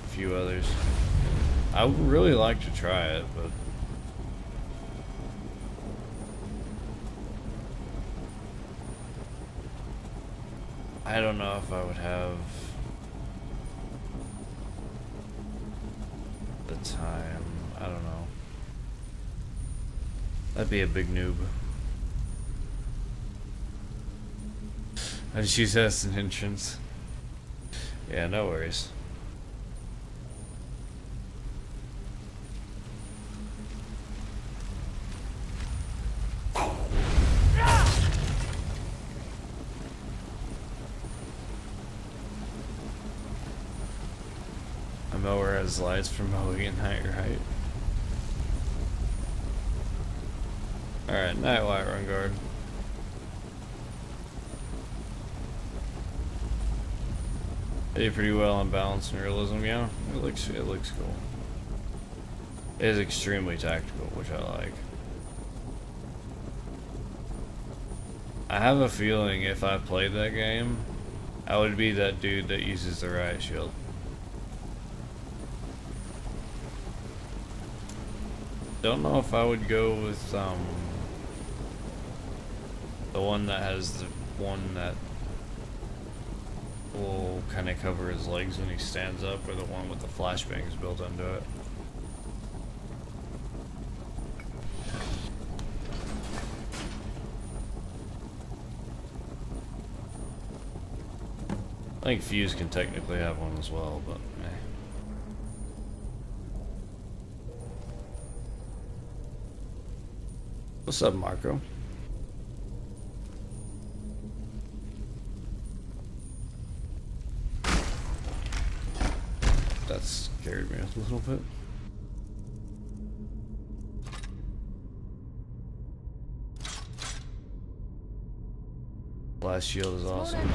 A few others. I would really like to try it, but I don't know if I would have the time. I don't know. That'd be a big noob. And she says an entrance. Yeah, no worries. mower has lights for mowing and height, right? Alright, Night Whiterun Guard. They did pretty well on balance and realism, yeah. It looks cool. It is extremely tactical, which I like. I have a feeling if I played that game, I would be that dude that uses the riot shield. Don't know if I would go with the one that has the one that will kind of cover his legs when he stands up, or the one with the flashbangs built into it. I think Fuse can technically have one as well, but eh. What's up, Marco? That scared me a little bit. Blast shield is awesome.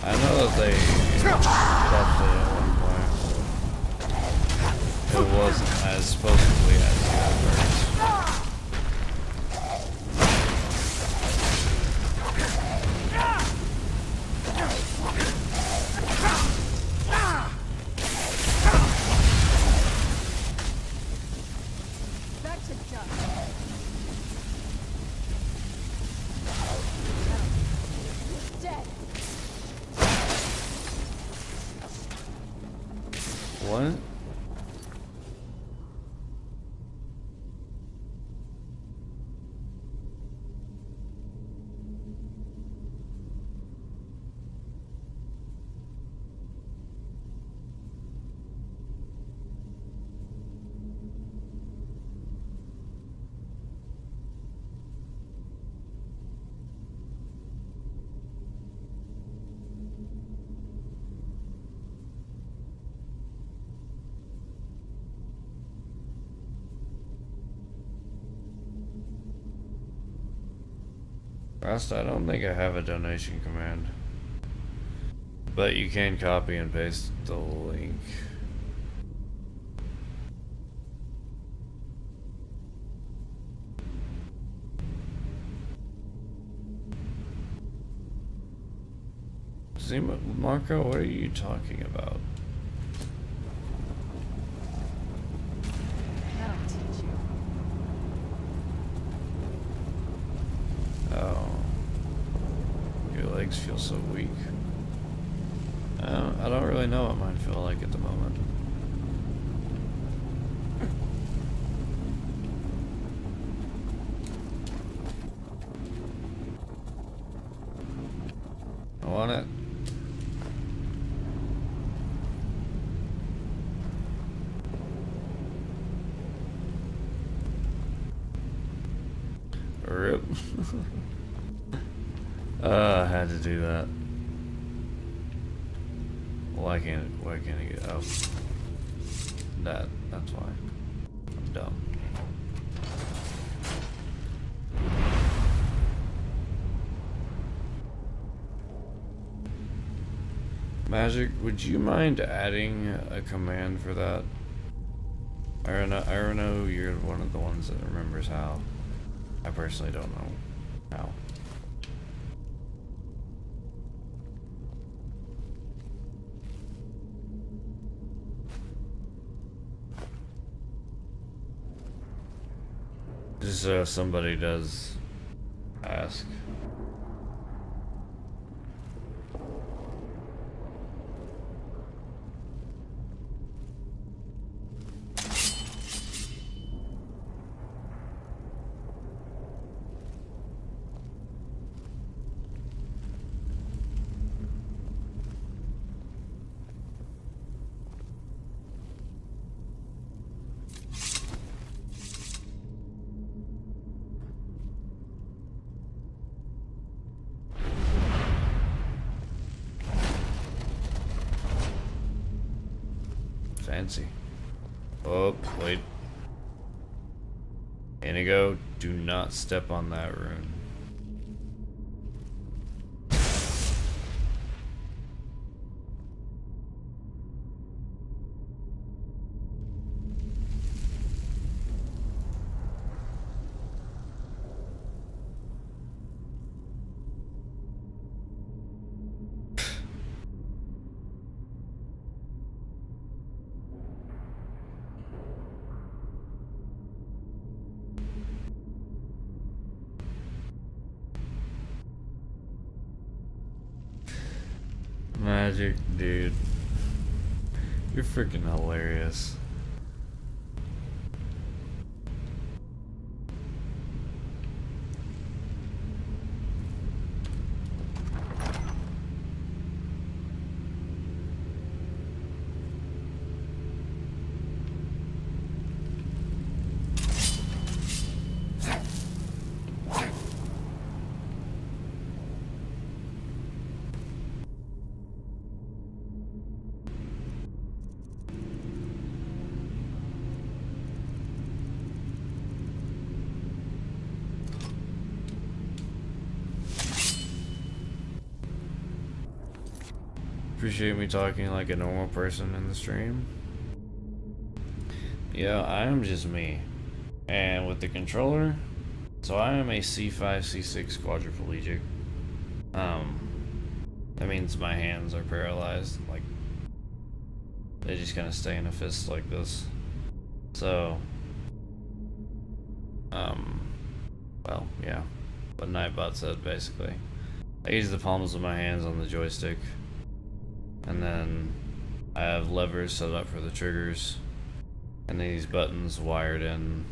I know that they buffed it at one point. It wasn't as supposedly as good at first. What? Rust, I don't think I have a donation command, but you can copy and paste the link. See, Marco, what are you talking about? That'll teach you. Oh, your legs feel so weak. I don't really know what mine feel like at the moment. I want it. Rip. I had to do that. Why can't I get up? That's why. I'm dumb. Magic, would you mind adding a command for that? I know you're one of the ones that remembers how. I personally don't know how. Just so somebody does ask. fancy. Oh, wait. Inigo, do not step on that rune. Magic, dude. You're freaking hilarious. Appreciate me talking like a normal person in the stream. Yeah, I am just me. And with the controller, so I am a C5-C6 Quadriplegic. That means my hands are paralyzed, like they just kind of stay in a fist like this. So, well, yeah, what Nightbot said basically. I use the palms of my hands on the joystick. And then I have levers set up for the triggers, and these buttons wired in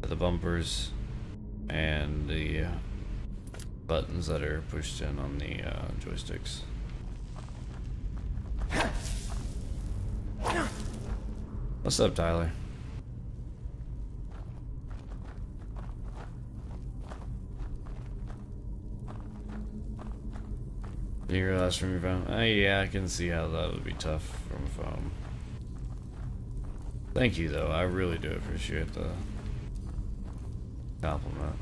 to the bumpers, and the buttons that are pushed in on the joysticks. What's up, Tyler? You realize from your phone? Yeah, I can see how that would be tough from a phone. Thank you, though. I really do appreciate the compliment.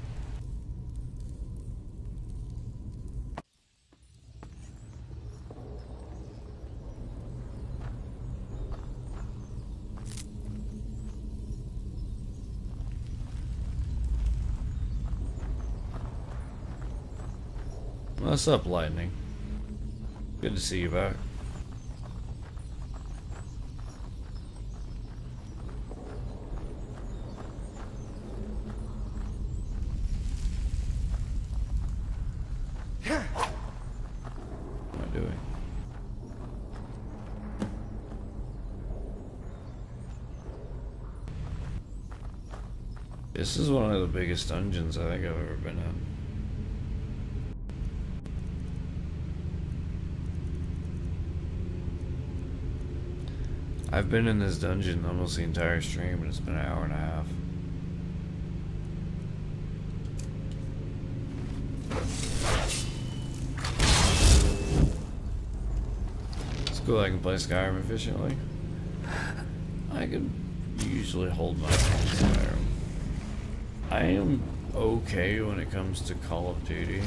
What's up, Lightning? Good to see you back. What am I doing? This is one of the biggest dungeons I think I've ever been in. I've been in this dungeon almost the entire stream, and it's been an hour and a half. It's cool I can play Skyrim efficiently. I can usually hold my own Skyrim. I am okay when it comes to Call of Duty.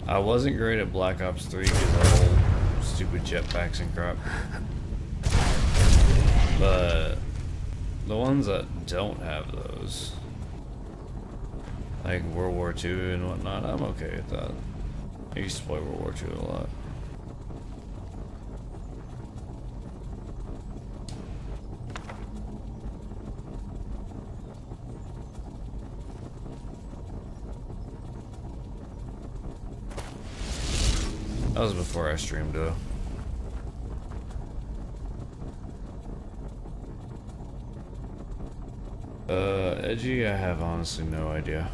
I wasn't great at Black Ops 3 because of the whole stupid jetpacks and crap. But the ones that don't have those, like World War II and whatnot, I'm okay with that. I used to play World War II a lot. That was before I streamed though. Edgy, I have honestly no idea.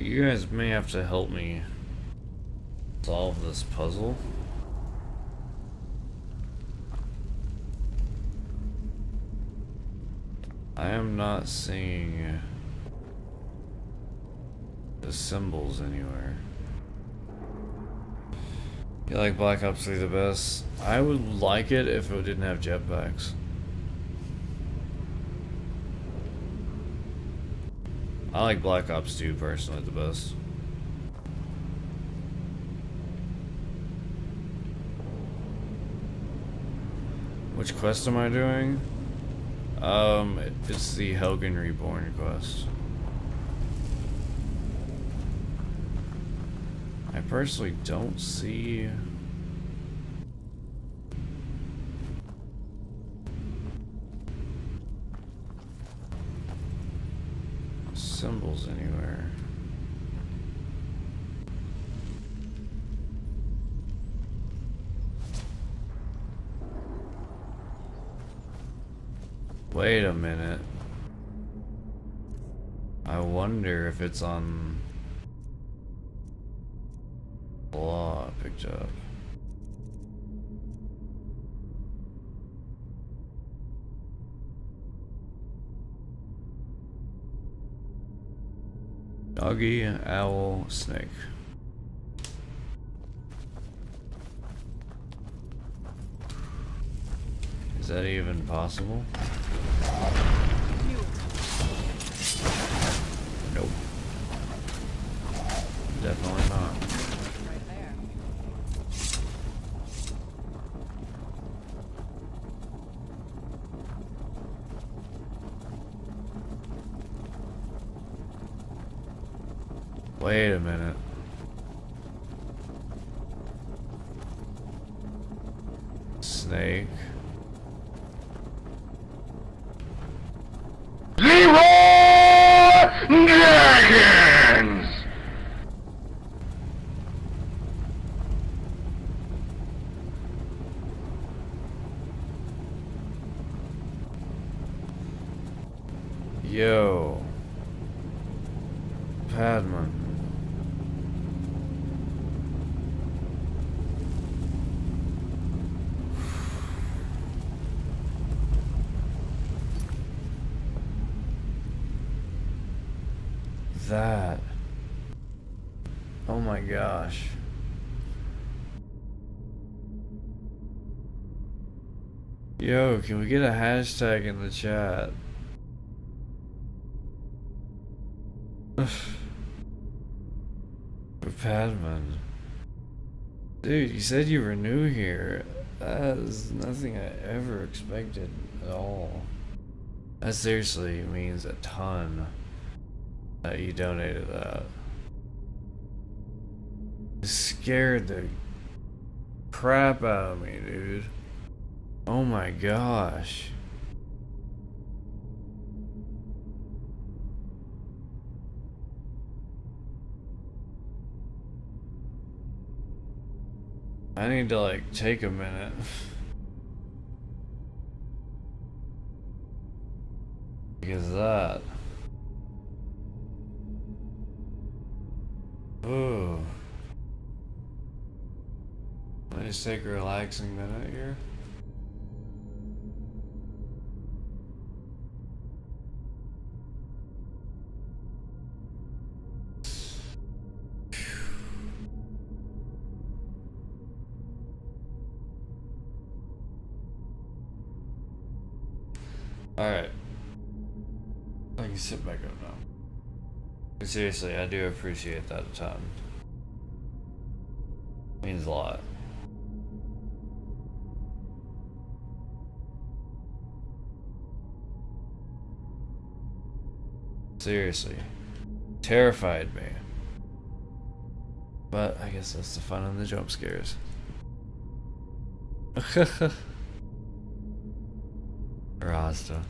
Alright, you guys may have to help me solve this puzzle. I am not seeing the symbols anywhere. You like Black Ops 3 the best? I would like it if it didn't have jetpacks. I like Black Ops 2 personally the best. Which quest am I doing? It's the Helgan Reborn quest. I personally don't see symbols anywhere. Wait a minute. I wonder if it's on law I picked up. Doggy, owl, snake. Is that even possible? Nope. Definitely not. Right there. Wait a minute. Snake. Dragons! Yo. Padman. That. Oh my gosh. Yo, can we get a hashtag in the chat? For Padman. Dude, you said you were new here. That is nothing I ever expected at all. That seriously means a ton that you donated that. It scared the crap out of me, dude. Oh my gosh. I need to like take a minute. Because that. Ooh. Let me just take a relaxing minute here. Alright. I can sit back up now. But seriously, I do appreciate that a ton. Means a lot. Seriously. Terrified me. But I guess that's the fun of the jump scares. Rasta.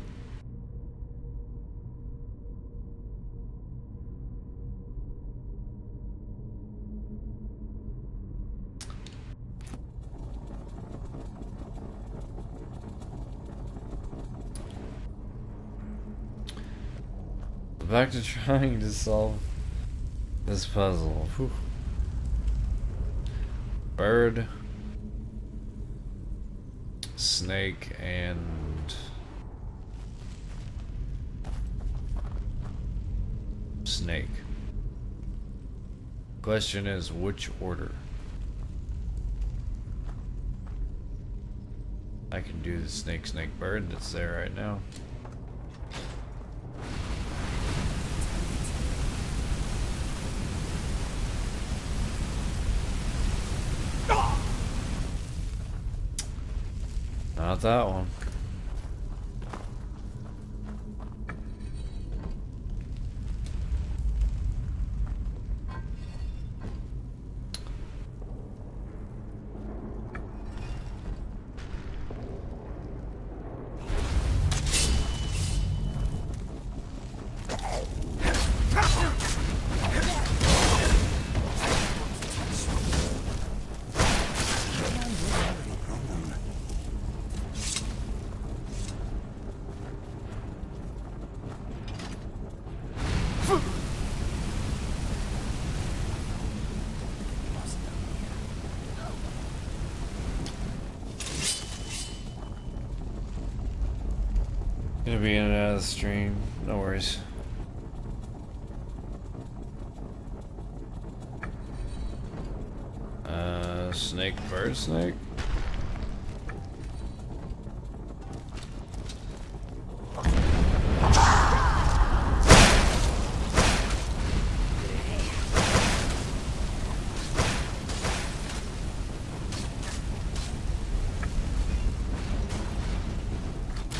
Back to trying to solve This puzzle. Whew. Bird, snake, and snake. Question is, which order? I can do the snake, snake, bird that's there right now. Not that one. Gonna be in and out of the stream, no worries. Snake, bird, snake.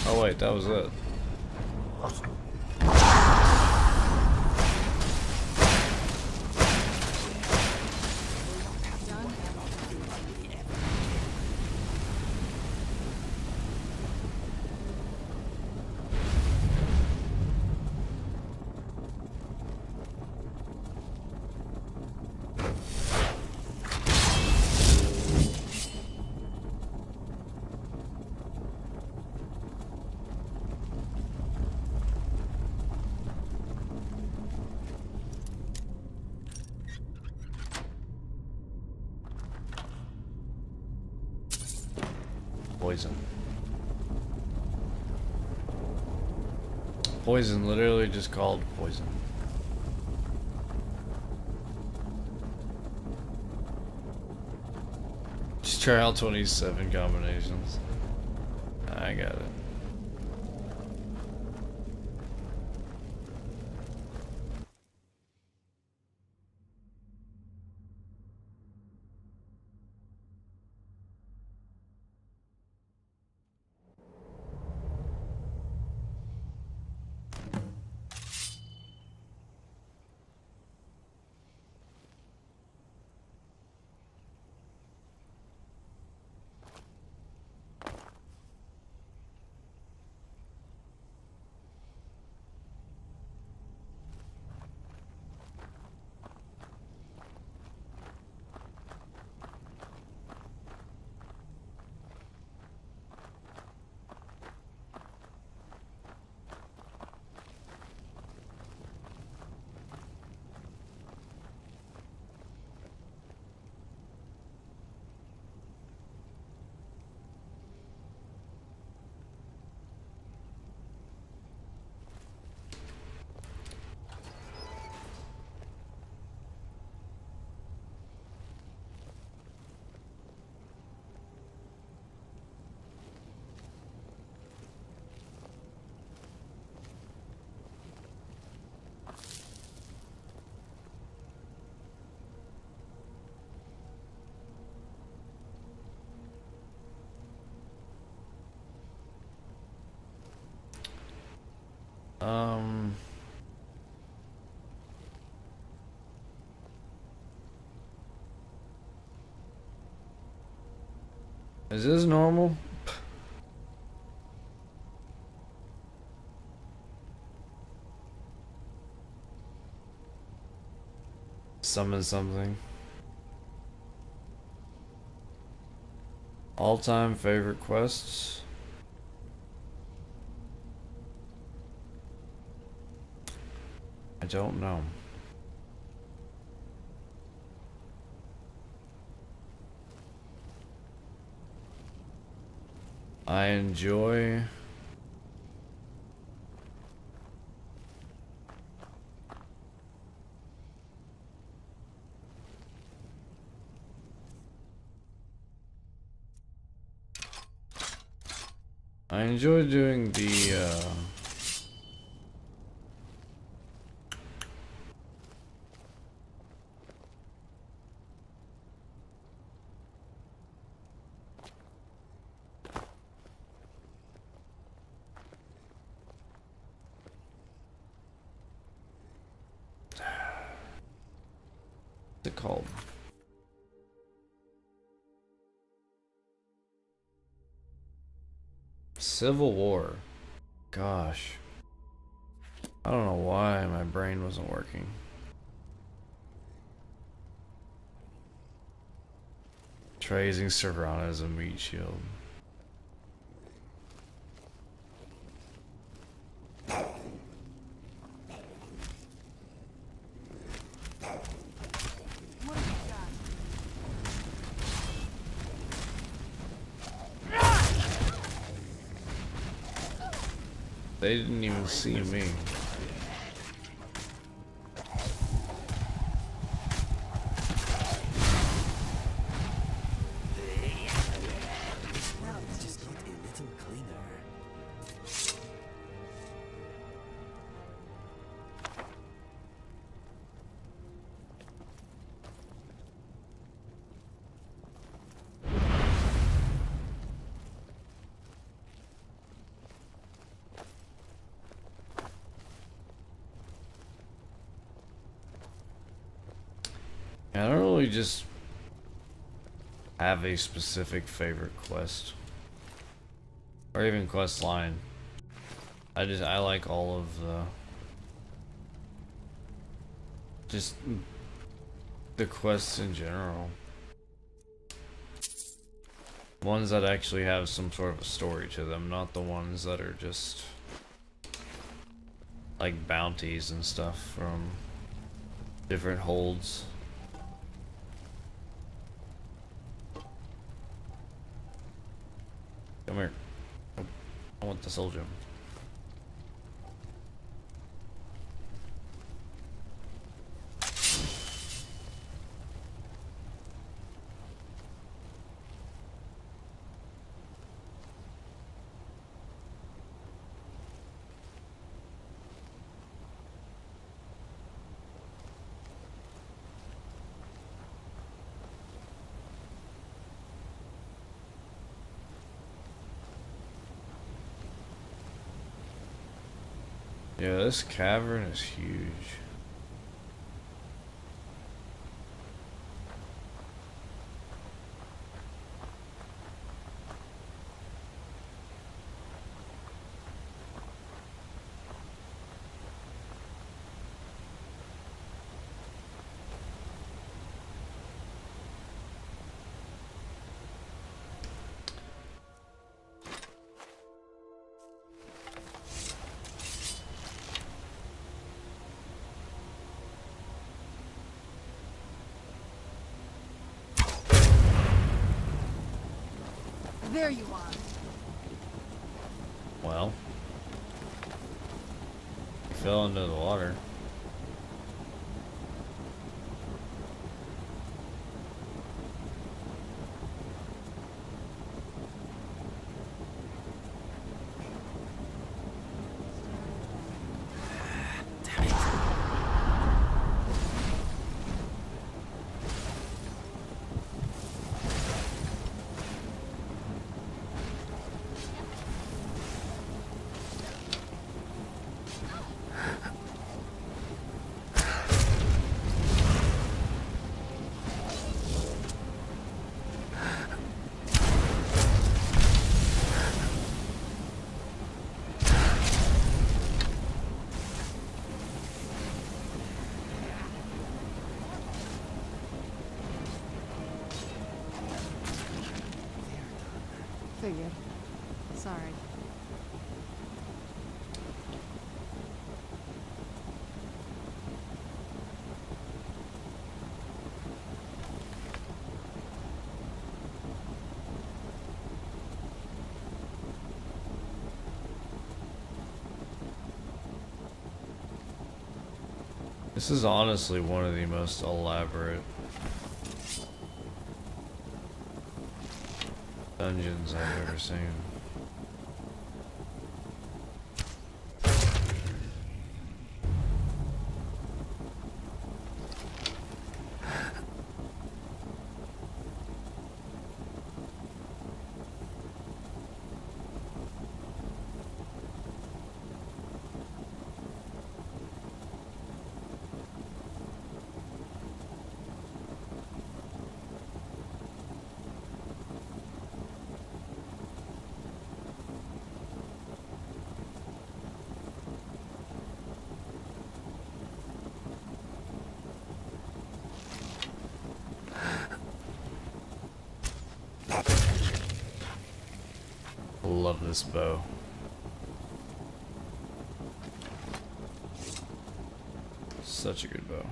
Oh wait, that was it. Poison. Poison, literally just called poison. Just try out 27 combinations. I got it. Is this normal? Summon something. All-time favorite quests? I don't know. I enjoy doing the what's it called? Civil War. Gosh. I don't know why my brain wasn't working. Try using Serrana as a meat shield. They didn't even see me. Just get a little cleaner. I don't really just have a specific favorite quest or even quest line. I like all of just the quests in general. Ones that actually have some sort of a story to them, not the ones that are just like bounties and stuff from different holds. Come here. I want the soldier. Yeah, this cavern is huge. There you are. Well, he fell into the water. Figured. Sorry. This is honestly one of the most elaborate dungeons I've ever seen. Love this bow. Such a good bow.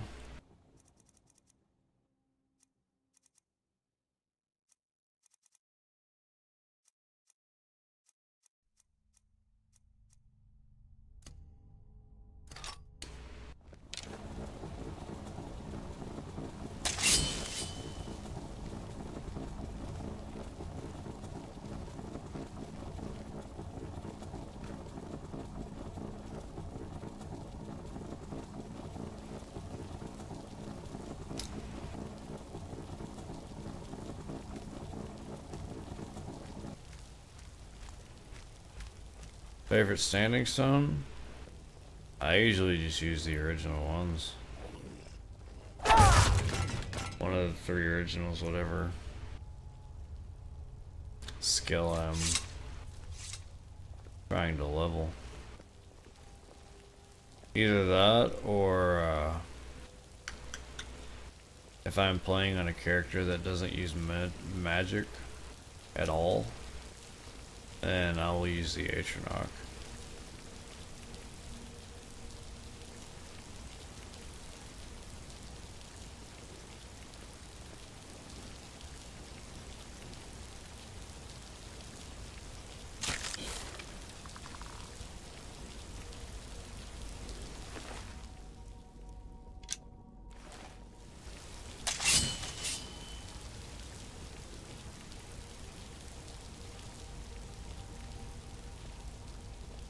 Favorite standing stone? I usually just use the original ones. One of the 3 originals, whatever skill I'm trying to level. Either that or if I'm playing on a character that doesn't use magic at all, then I'll use the Atronach.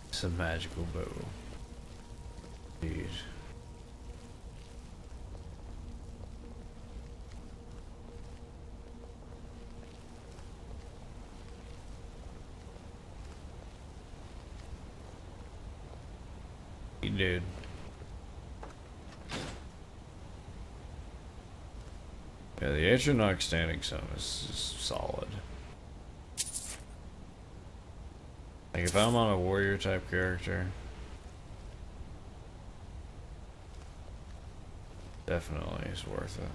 It's a magical bow. Indeed. He did. Yeah, the Atronach standing stone is just solid. Like if I'm on a warrior type character, definitely it's worth it.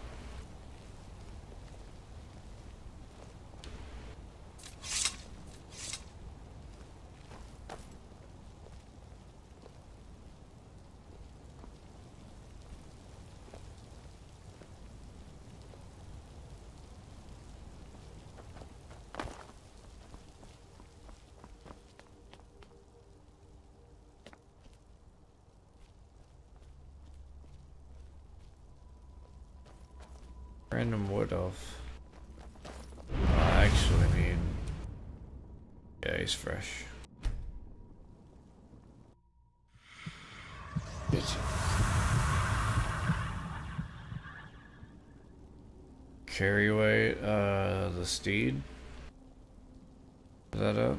Random wood off. I actually mean, yeah, he's fresh. Bitch. Carry away the steed. Is that up?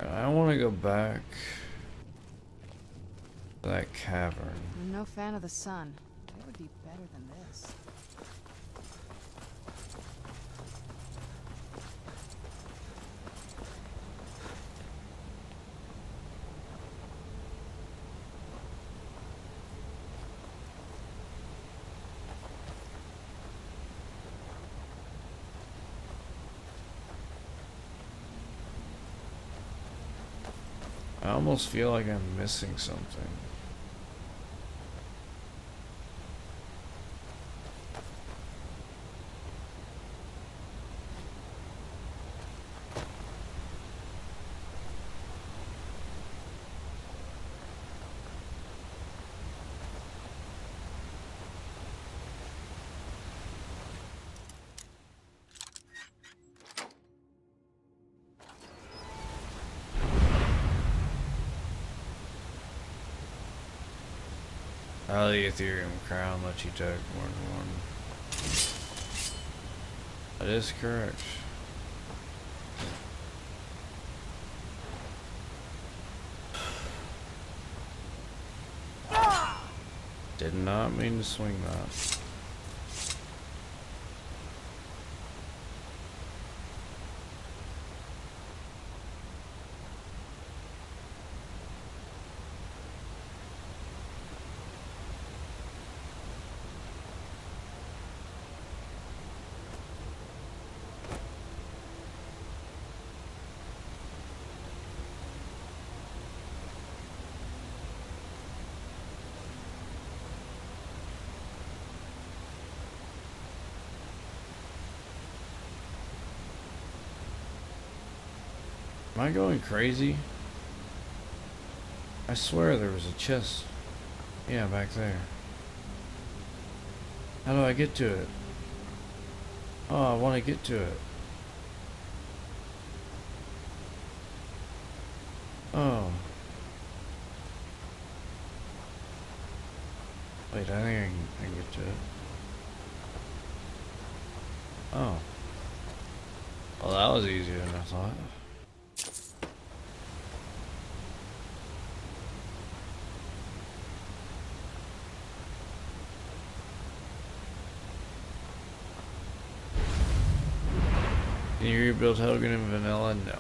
I want to go back to that cavern. I'm no fan of the sun. It would be better than this. I almost feel like I'm missing something. The Ethereum crown lets you take more than one. That is correct. Did not mean to swing that. Am I going crazy? I swear there was a chest. Yeah, back there. How do I get to it? Oh, I want to get to it. Oh. Wait, I think I can get to it. Oh. Well, that was easier than I thought. Can you rebuild Helgan in vanilla? No.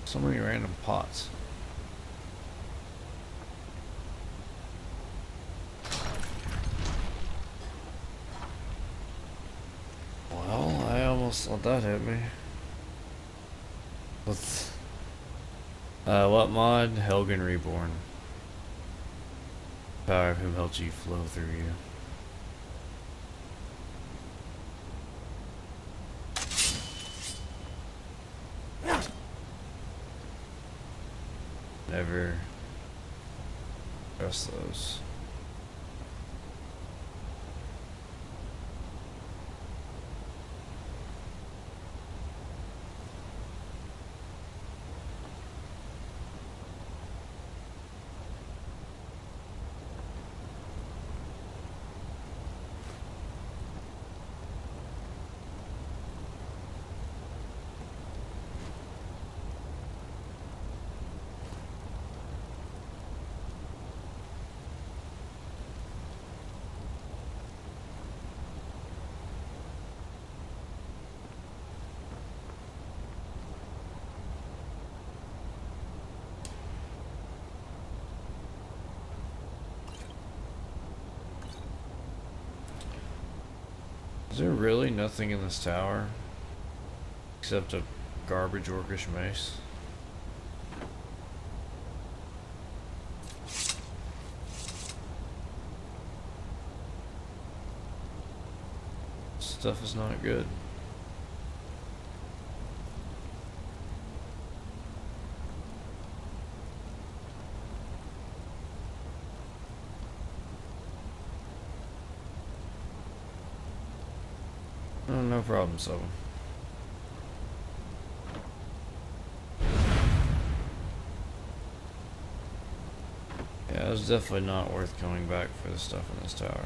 So many random pots. Well, I almost let that hit me. Let's, what mod? Helgan Reborn. Power of whom helps you flow through you. Never trust those. Is there really nothing in this tower except a garbage orcish mace? Stuff is not good. Oh, no problem, so. Yeah, it's definitely not worth coming back for the stuff in this tower.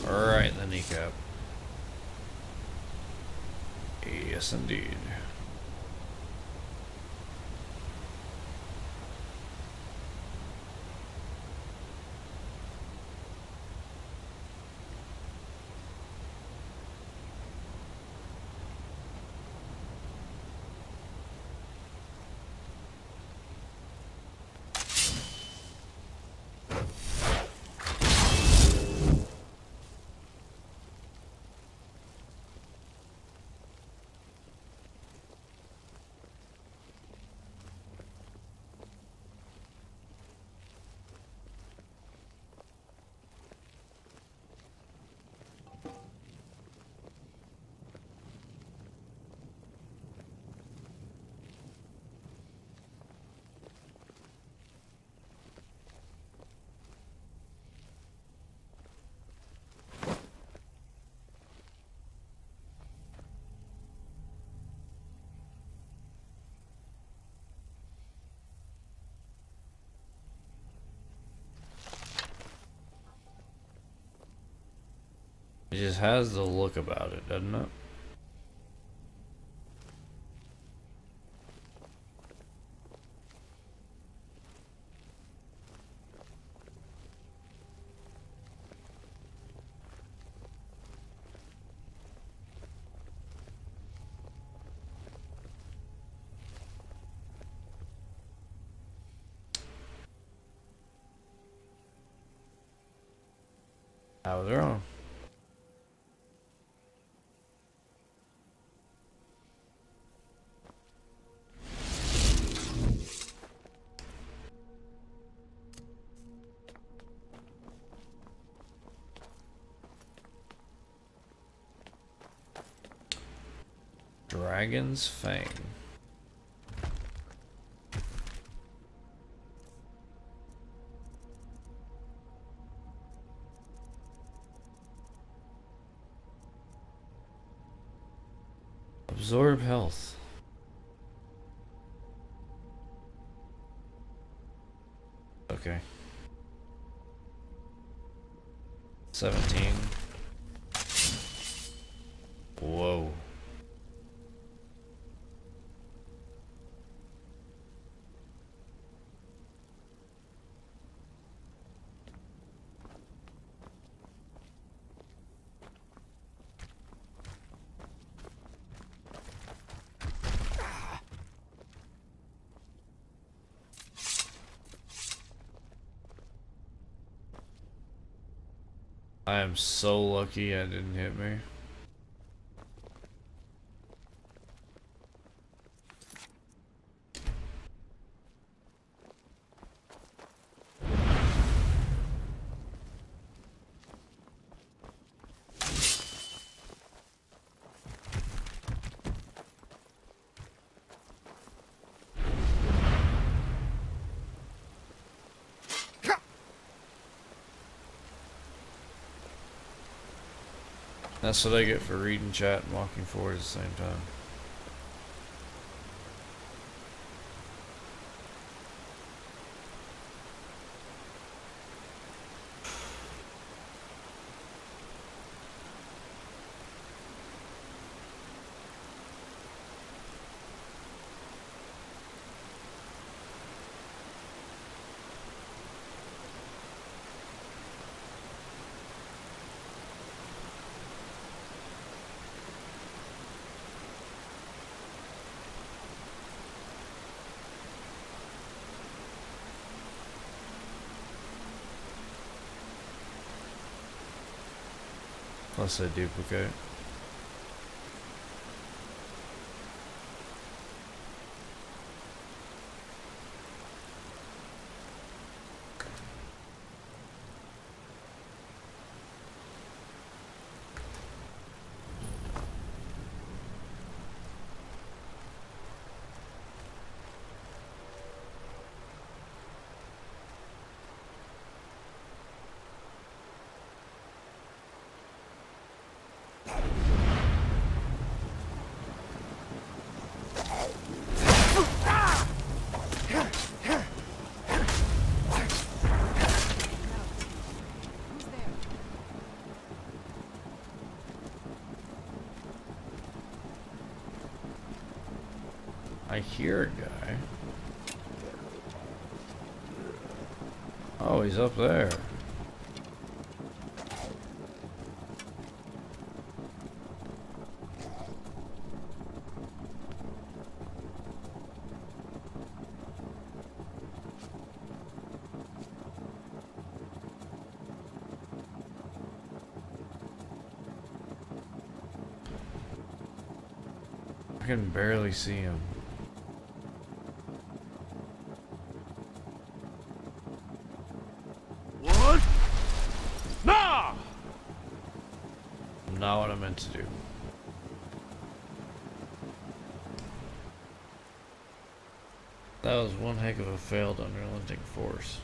Alright, the kneecap. Yes, indeed. It just has the look about it, doesn't it? I was wrong. Dragon's Fang. Absorb health. Okay. 17. Whoa. I am so lucky I didn't hit me. That's what I get for reading chat and walking forward at the same time. Let's say duplicate. I hear a guy. Oh, he's up there. I can barely see him. Not what I meant to do. That was one heck of a failed unrelenting force.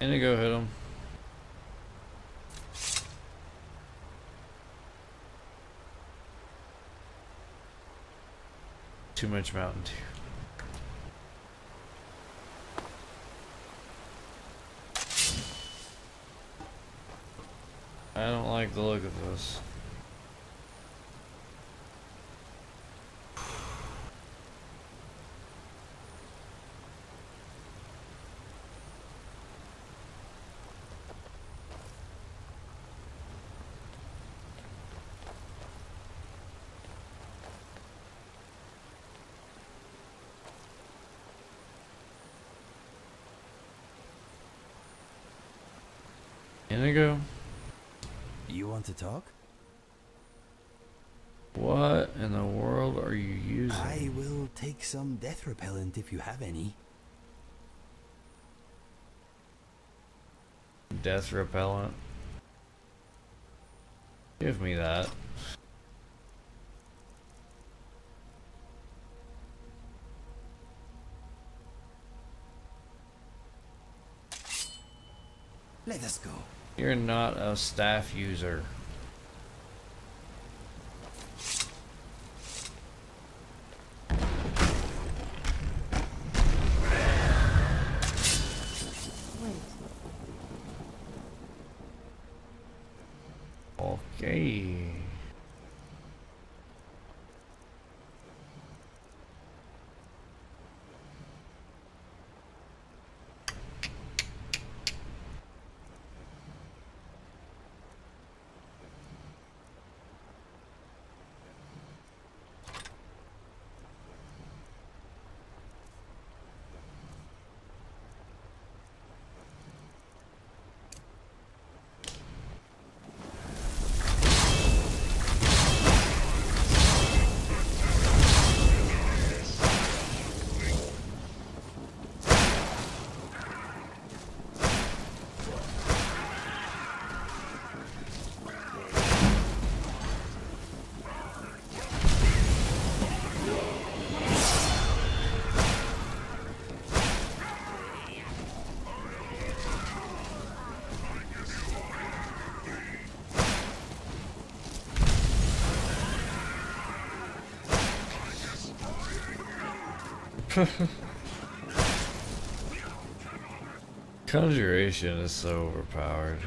Indigo hit him. Too much Mountain Dew. I don't like the look of this. Indigo? You want to talk? What in the world are you using? I will take some death repellent if you have any. Death repellent? Give me that. Let us go. You're not a staff user. Okay. Conjuration is so overpowered.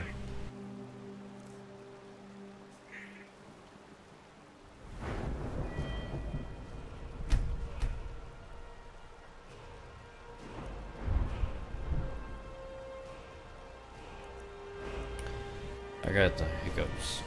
I got the hiccups.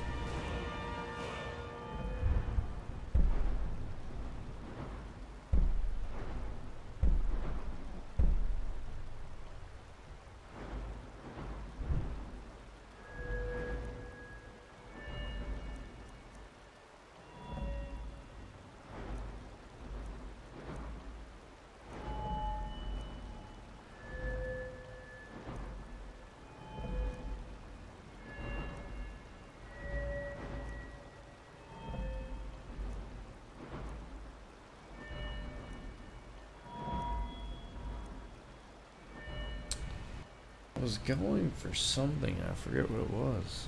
I was going for something, I forget what it was.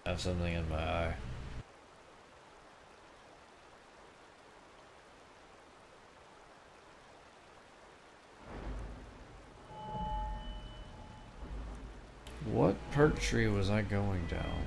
I have something in my eye. What perk tree was I going down?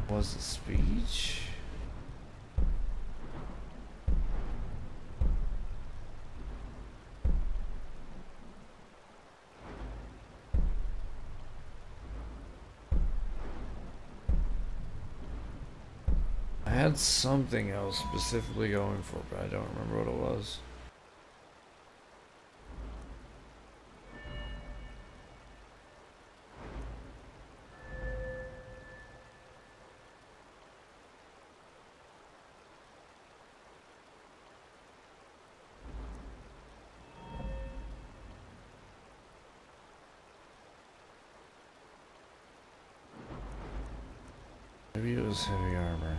Was it speech? I had something else specifically going for, but I don't remember what it was. Maybe it was heavy armor.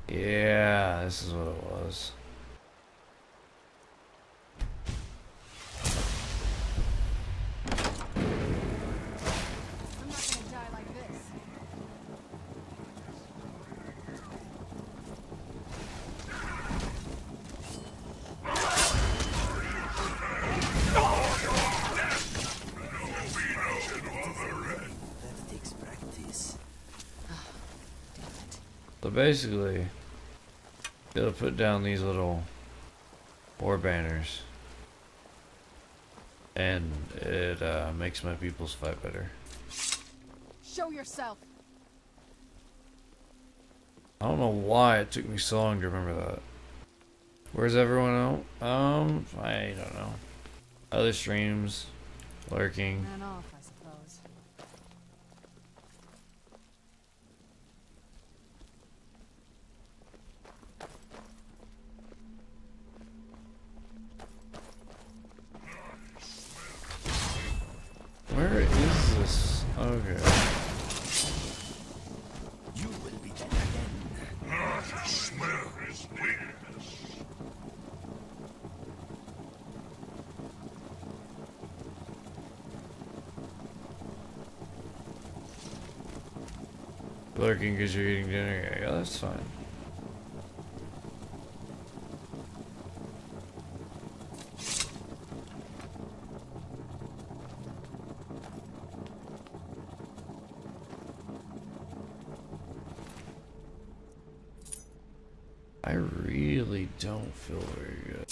Yeah, this is what it was. I'm not gonna die like this. That takes practice. Damn it. So basically, gotta put down these little war banners, and it makes my peoples fight better. Show yourself. I don't know why it took me so long to remember that. Where's everyone out? I don't know. Other streams, lurking. Ran off, I suppose. Where is this? Okay. You will be dead again. The smell is weakness. Lurking because you're eating dinner. Yeah, that's fine. I really don't feel very good.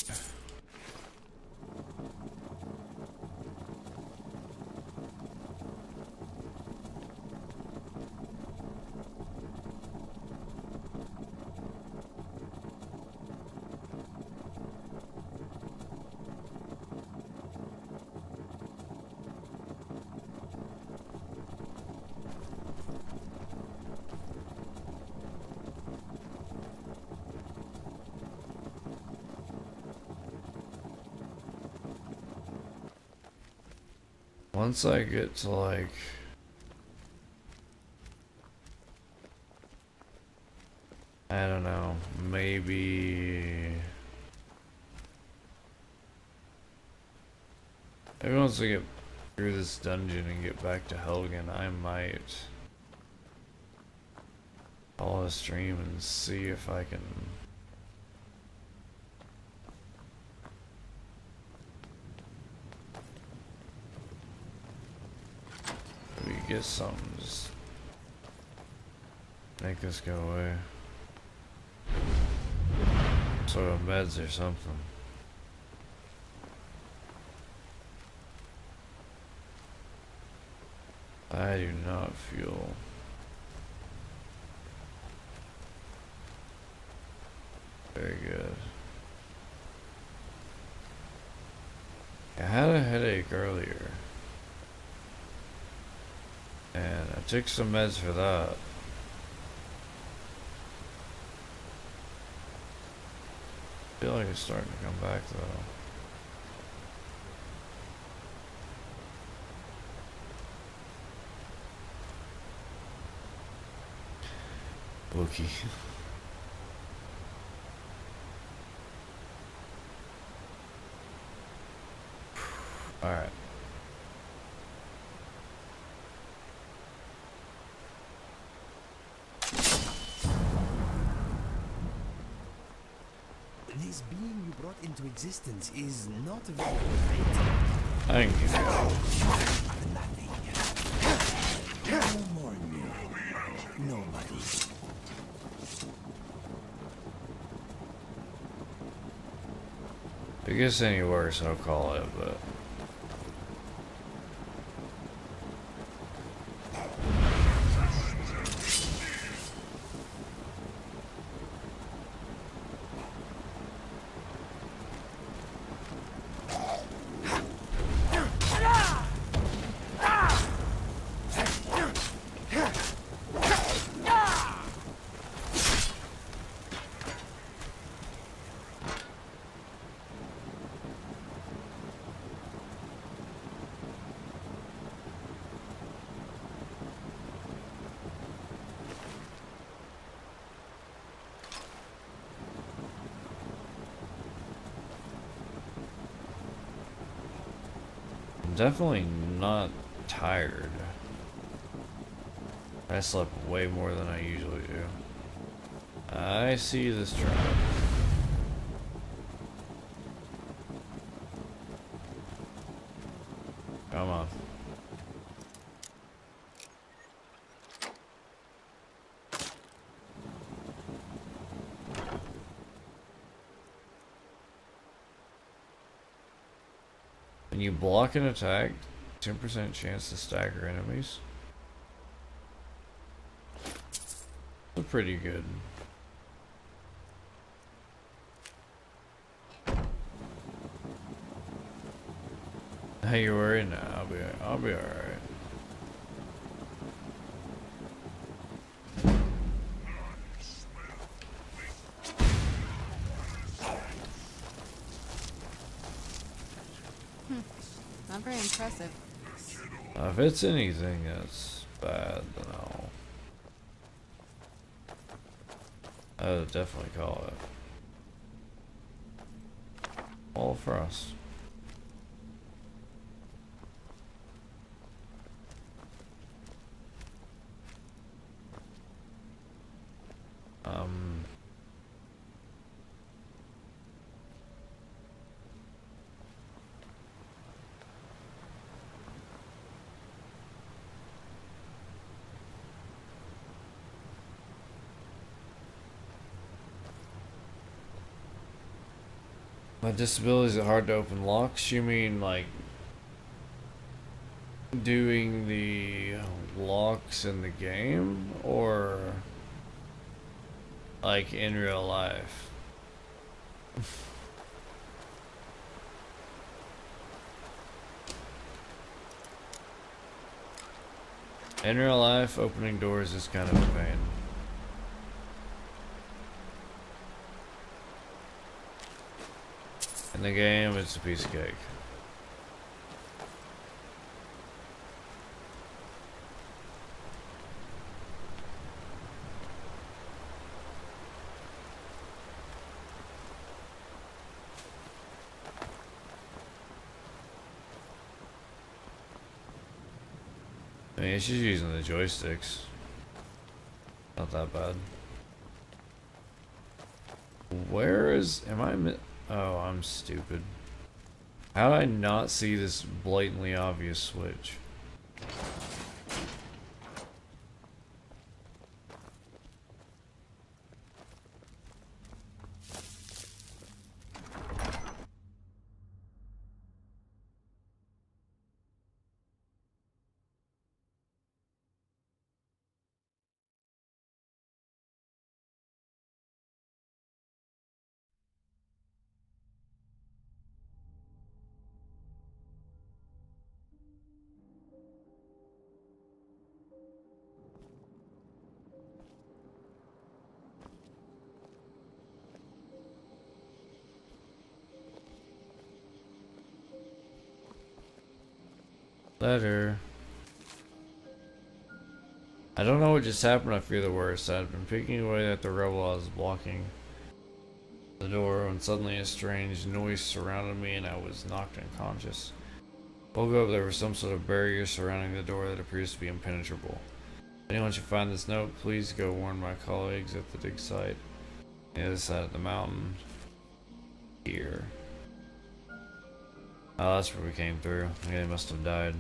Once I get to like I don't know, maybe once I get through this dungeon and get back to Helgan, I might call a stream and see if I can maybe get something, just make this go away. Sort of meds or something. I do not feel very good. I had a headache earlier, and I took some meds for that. I feel like it's starting to come back though. Wookie. Alright. This being you brought into existence is not very great. I can keep going. Are nothing. No more new. Nobody. If it gets any worse, I'll call it, but I'm definitely not tired. I slept way more than I usually do. I see this trap. Come on. When you block an attack, 10% chance to stagger enemies. That's pretty good. Hey, you worried? Nah, I'll be alright. Not very impressive. If it's anything that's bad, then I would definitely call it. All for us. My disabilities are hard to open locks. You mean like doing the locks in the game, or like in real life? In real life, opening doors is kind of a pain. In the game, it's a piece of cake. mean, it's just using the joysticks. Not that bad. Where is... Oh, I'm stupid. How did I not see this blatantly obvious switch? Letter. I don't know what just happened. I fear the worst. I'd been picking away at the rebel I was blocking the door when suddenly a strange noise surrounded me and I was knocked unconscious. Woke up, there was some sort of barrier surrounding the door that appears to be impenetrable. If anyone should find this note, please go warn my colleagues at the dig site on the other side of the mountain. Here. Oh, that's where we came through. Yeah, they must have died.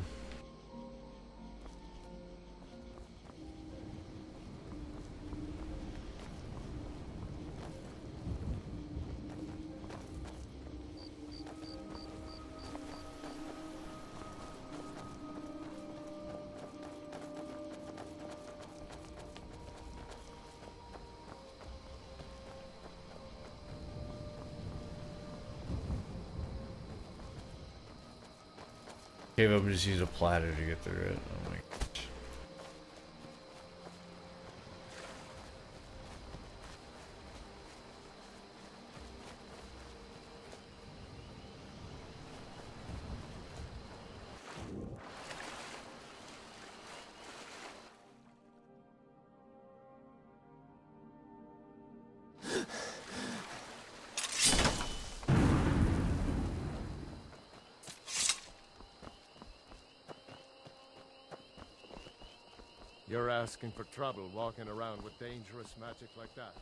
Gave up and just used a platter to get through it. Oh my gosh. You're asking for trouble walking around with dangerous magic like that.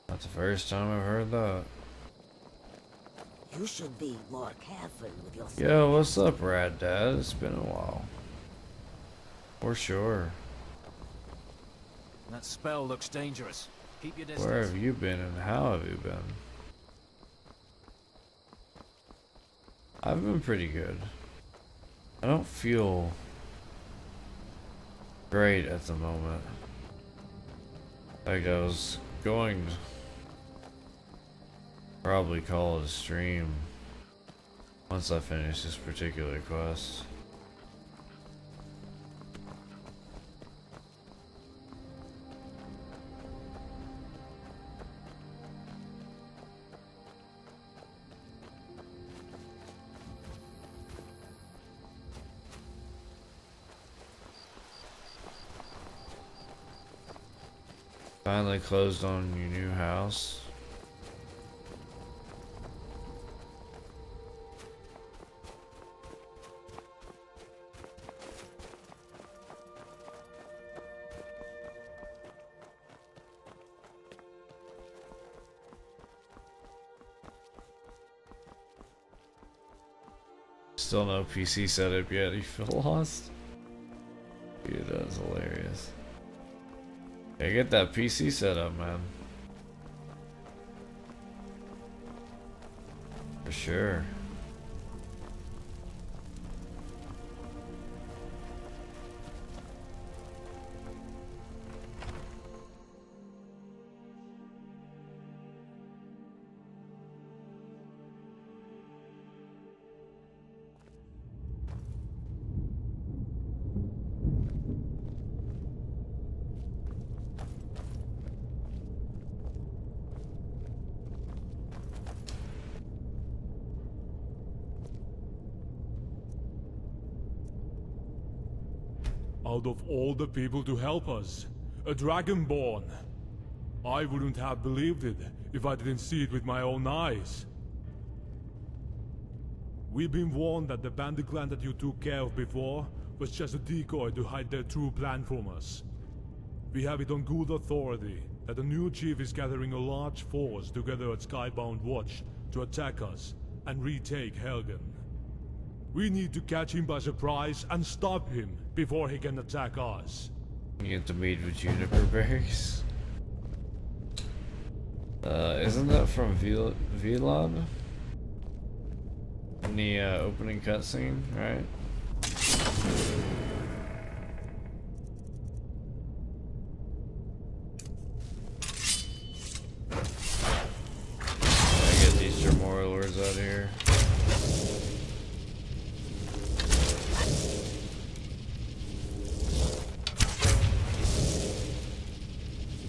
That's the first time I've heard that. You should be more careful with your... Yo, what's up, Rad Dad? It's been a while. For sure. That spell looks dangerous. Keep your distance. Where have you been and how have you been? I've been pretty good. I don't feel great at the moment. Like I was going to probably call it a stream once I finish this particular quest. Finally closed on your new house. Still no PC setup yet. You feel lost? Dude, that's hilarious. Hey, get that PC set up, man. For sure. Out of all the people to help us, a Dragonborn. I wouldn't have believed it if I didn't see it with my own eyes. We've been warned that the bandit clan that you took care of before was just a decoy to hide their true plan from us. We have it on good authority that the new chief is gathering a large force together at Skybound Watch to attack us and retake Helgan. We need to catch him by surprise and stop him before he can attack us. You get to meet with juniper berries. Isn't that from Vlod? In the opening cutscene, right? I get these Tremor lords out here.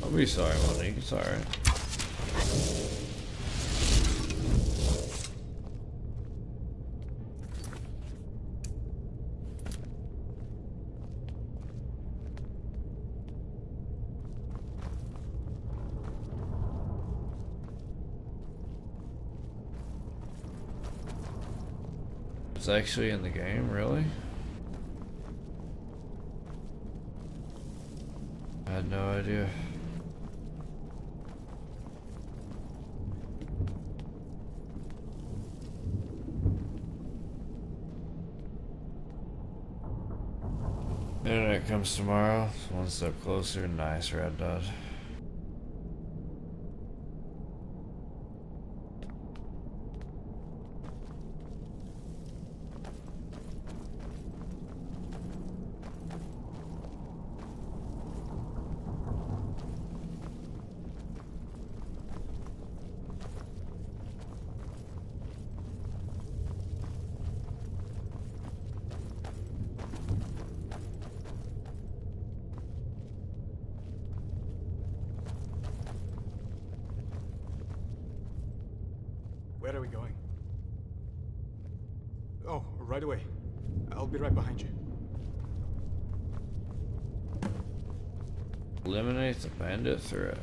I'll be sorry, Monique. It's alright. It's actually in the game, really? I had no idea. Internet comes tomorrow. It's one step closer. Nice, Red Dot. Where are we going? Oh, right away. I'll be right behind you. Eliminate the bandit threat.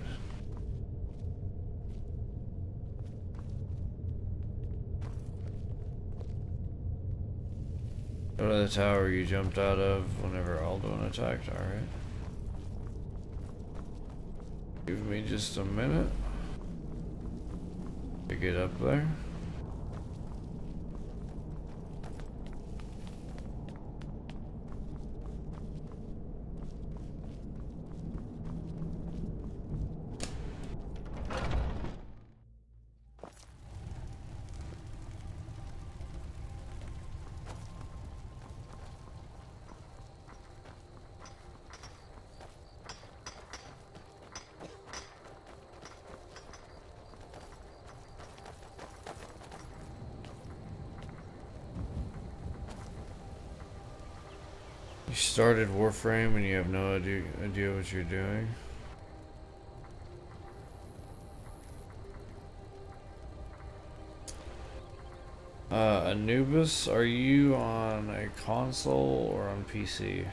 Go to the tower you jumped out of whenever Alduin attacked, alright. Give me just a minute to get up there. You started Warframe and you have no idea what you're doing. Anubis, are you on a console or on PC?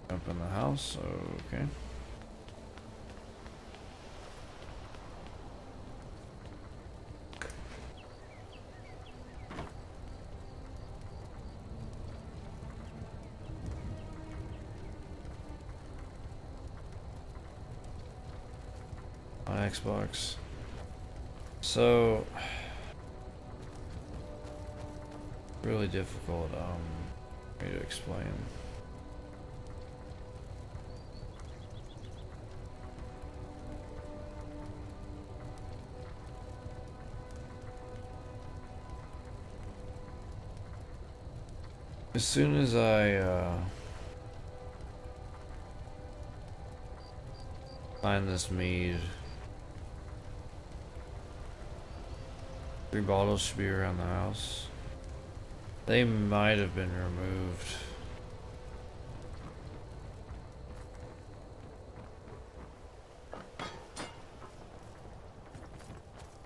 Up in the house, okay. On Xbox. So really difficult for me to explain. As soon as I find this mead, 3 bottles should be around the house. They might have been removed.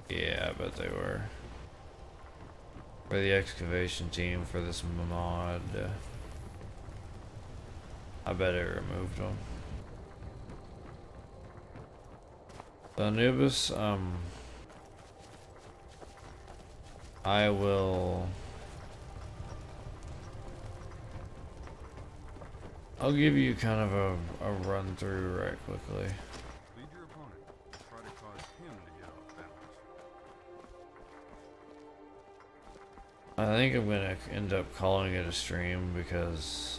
Yeah, I bet they were. For the excavation team for this mod. I bet it removed them. The Anubis, I will... I'll give you kind of a run through right quickly. Lead your opponent. Try to cause him to get off balance. I think I'm gonna end up calling it a stream because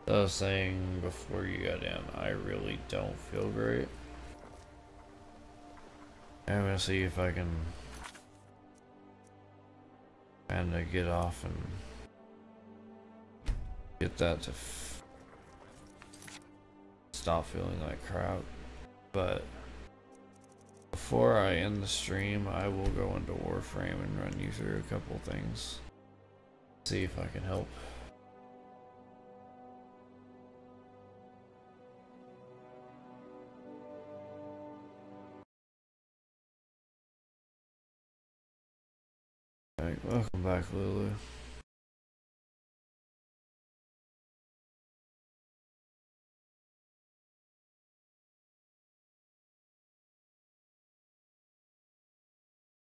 I was saying before you got in, I really don't feel great. I'm gonna see if I can kind of get off and get that to stop feeling like crap. But before I end the stream, I will go into Warframe and run you through a couple things. See if I can help. Alright, welcome back, Lulu.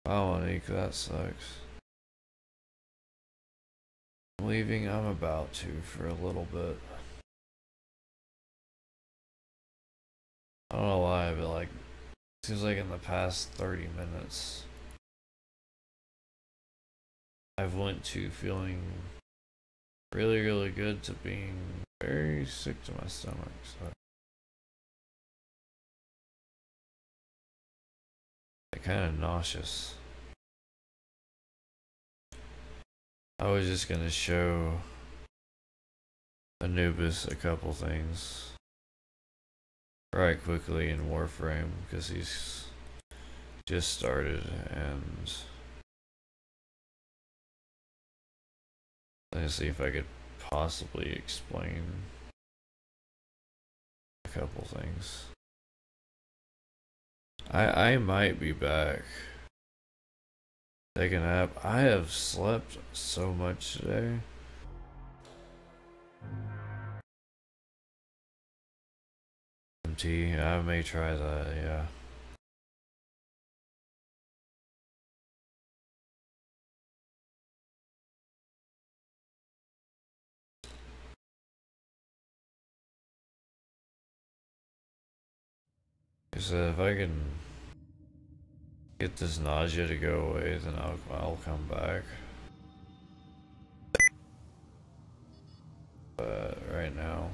Oh, Anik, that sucks. I'm leaving, I'm about to for a little bit. I don't know why, but like, seems like in the past 30 minutes, I've went to feeling really, really good to being very sick to my stomach, so. Kind of nauseous. I was just gonna show Anubis a couple things right quickly in Warframe because he's just started, and let's see if I could possibly explain a couple things. I might be back. Take a nap. I have slept so much today. MT, I may try that, yeah. So if I can get this nausea to go away, then I'll come back. But right now,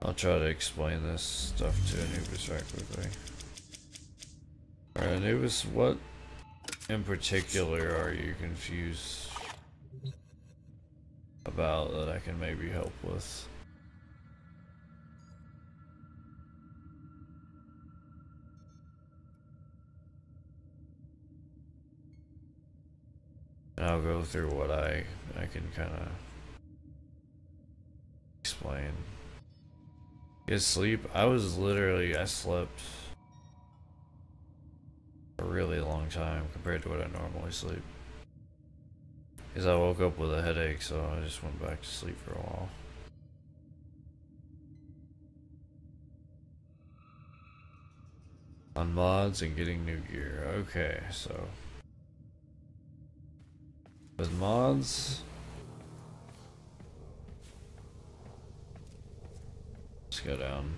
I'll try to explain this stuff to Anubis right quickly. Alright, Anubis, what in particular are you confused about that I can maybe help with? And I'll go through what I can kind of explain. Get sleep. I slept a really long time compared to what I normally sleep. Because I woke up with a headache, so I just went back to sleep for a while. On mods and getting new gear. Okay, so with mods, let's go down.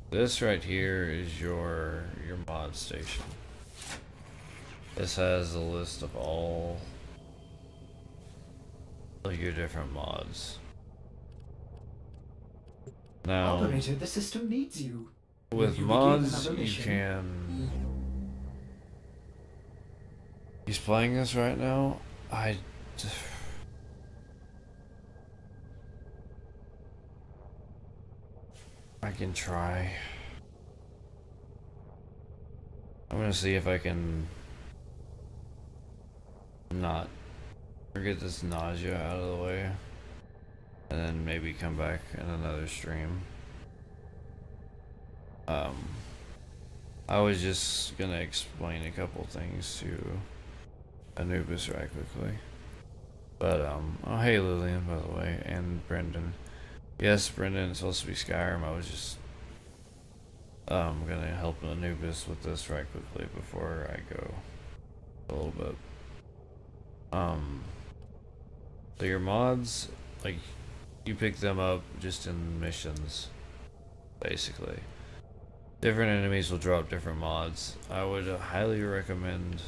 This right here is your mod station. This has a list of all of your different mods. Now, Operator, the system needs you. with mods, you can. He's playing this right now. I can try. I'm gonna see if I can not get this nausea out of the way. and then maybe come back in another stream. I was just gonna explain a couple things to Anubis right quickly. But, oh hey Lillian, by the way, and Brendan. Yes, Brendan is supposed to be Skyrim. I was just, gonna help Anubis with this right quickly before I go a little bit. So your mods, like, you pick them up just in missions, basically. Different enemies will drop different mods. I would highly recommend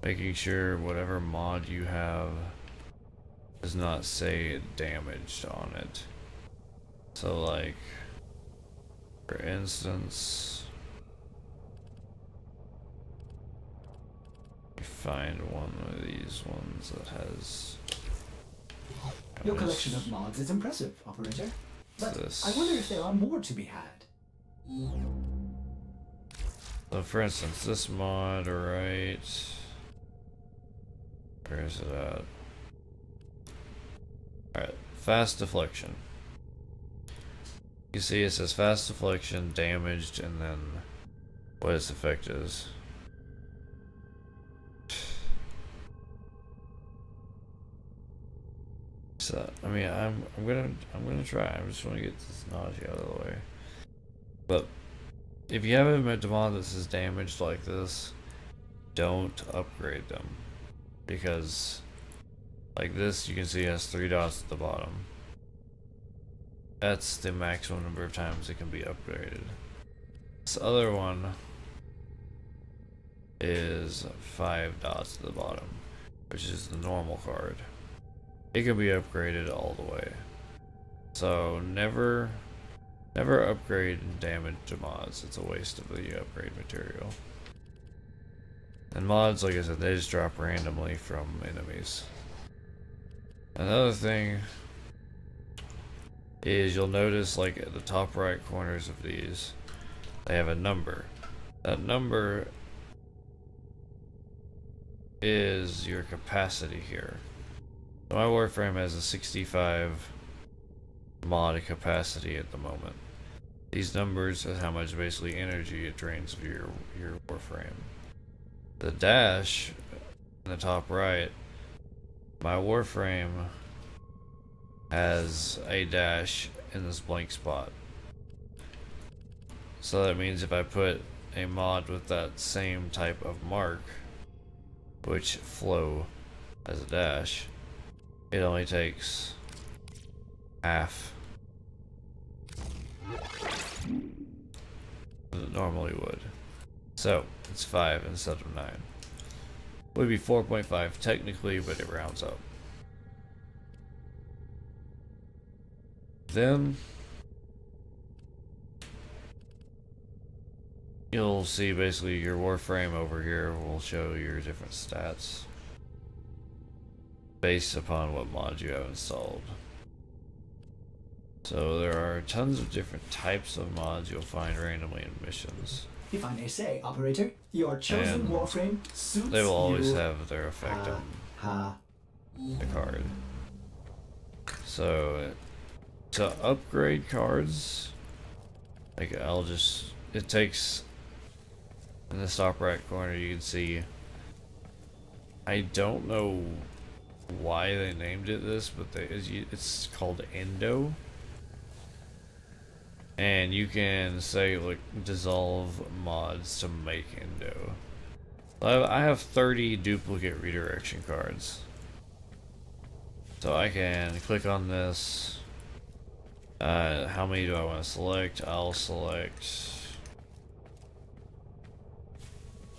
making sure whatever mod you have does not say damaged on it. So like, for instance, you find one of these ones that has... Your collection of mods is impressive, Operator. But this. I wonder if there are more to be had. So for instance, this mod, right? Where is it at? Alright, fast deflection. You see it says fast deflection, damaged, and then what its effect is. So I mean I'm gonna try. I just want to get this nausea out of the way. But if you have a mod that says damaged like this, don't upgrade them. Because like this, you can see it has 3 dots at the bottom. That's the maximum number of times it can be upgraded. This other one is 5 dots at the bottom, which is the normal card. It can be upgraded all the way. So never upgrade damaged mods. It's a waste of the upgrade material. And mods, like I said, they just drop randomly from enemies. Another thing is you'll notice, like at the top right corners of these, they have a number. That number is your capacity here. So my Warframe has a 65 mod capacity at the moment. These numbers is how much basically energy it drains of your Warframe. The dash in the top right, my Warframe has a dash in this blank spot. So that means if I put a mod with that same type of mark, which flow as a dash, it only takes half than it normally would. So it's 5 instead of 9. Would be 4.5 technically, but it rounds up. Then you'll see basically your Warframe over here will show your different stats based upon what mods you have installed. So there are tons of different types of mods you'll find randomly in missions. If I may say, Operator, your chosen And Warframe suits they will always you. have their effect on the card. So to upgrade cards, like it takes, in the top right corner you can see, I don't know why they named it this, but it's called Endo. And you can say like dissolve mods to make Endo. I have 30 duplicate redirection cards. So I can click on this. How many do I want to select? I'll select,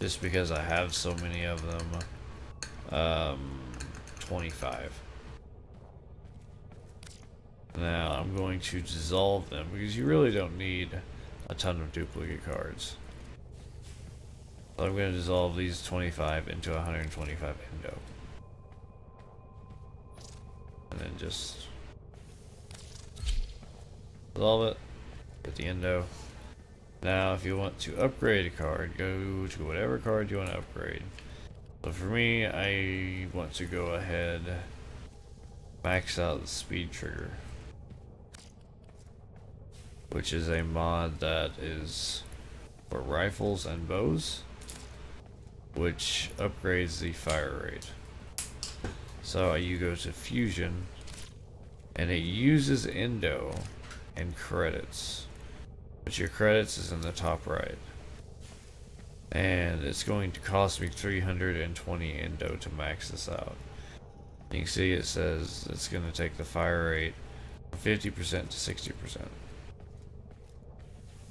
just because I have so many of them, 25. Now I'm going to dissolve them because you really don't need a ton of duplicate cards. So I'm going to dissolve these 25 into 125 Endo. And then just dissolve it, get the Endo. Now if you want to upgrade a card, go to whatever card you want to upgrade. So for me, I want to go ahead max out the speed trigger, which is a mod that is for rifles and bows, which upgrades the fire rate. So you go to fusion, and it uses endo and credits, but your credits is in the top right, and it's going to cost me 320 endo to max this out. You can see it says it's going to take the fire rate from 50% to 60%,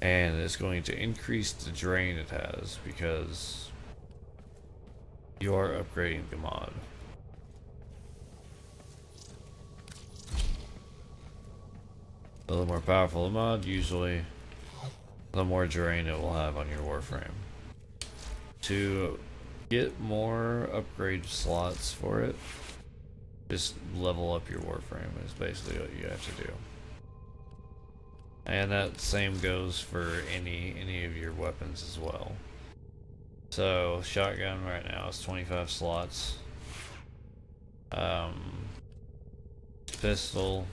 and it's going to increase the drain it has because you are upgrading the mod. A little more powerful the mod, usually the more drain it will have on your warframe. To get more upgrade slots for it, just level up your warframe is basically what you have to do. And that same goes for any of your weapons as well. So shotgun right now is 25 slots. Pistol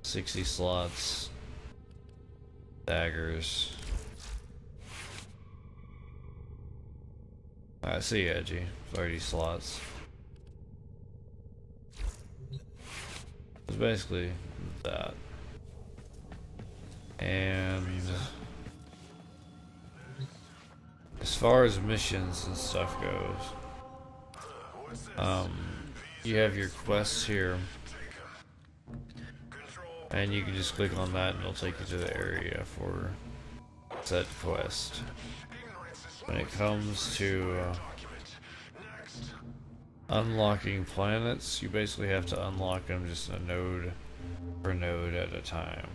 60 slots. Daggers. I see edgy. 30 slots. It's basically that. And as far as missions and stuff goes, you have your quests here, and you can just click on that and it'll take you to the area for said quest. When it comes to unlocking planets, you basically have to unlock them just a node per node at a time.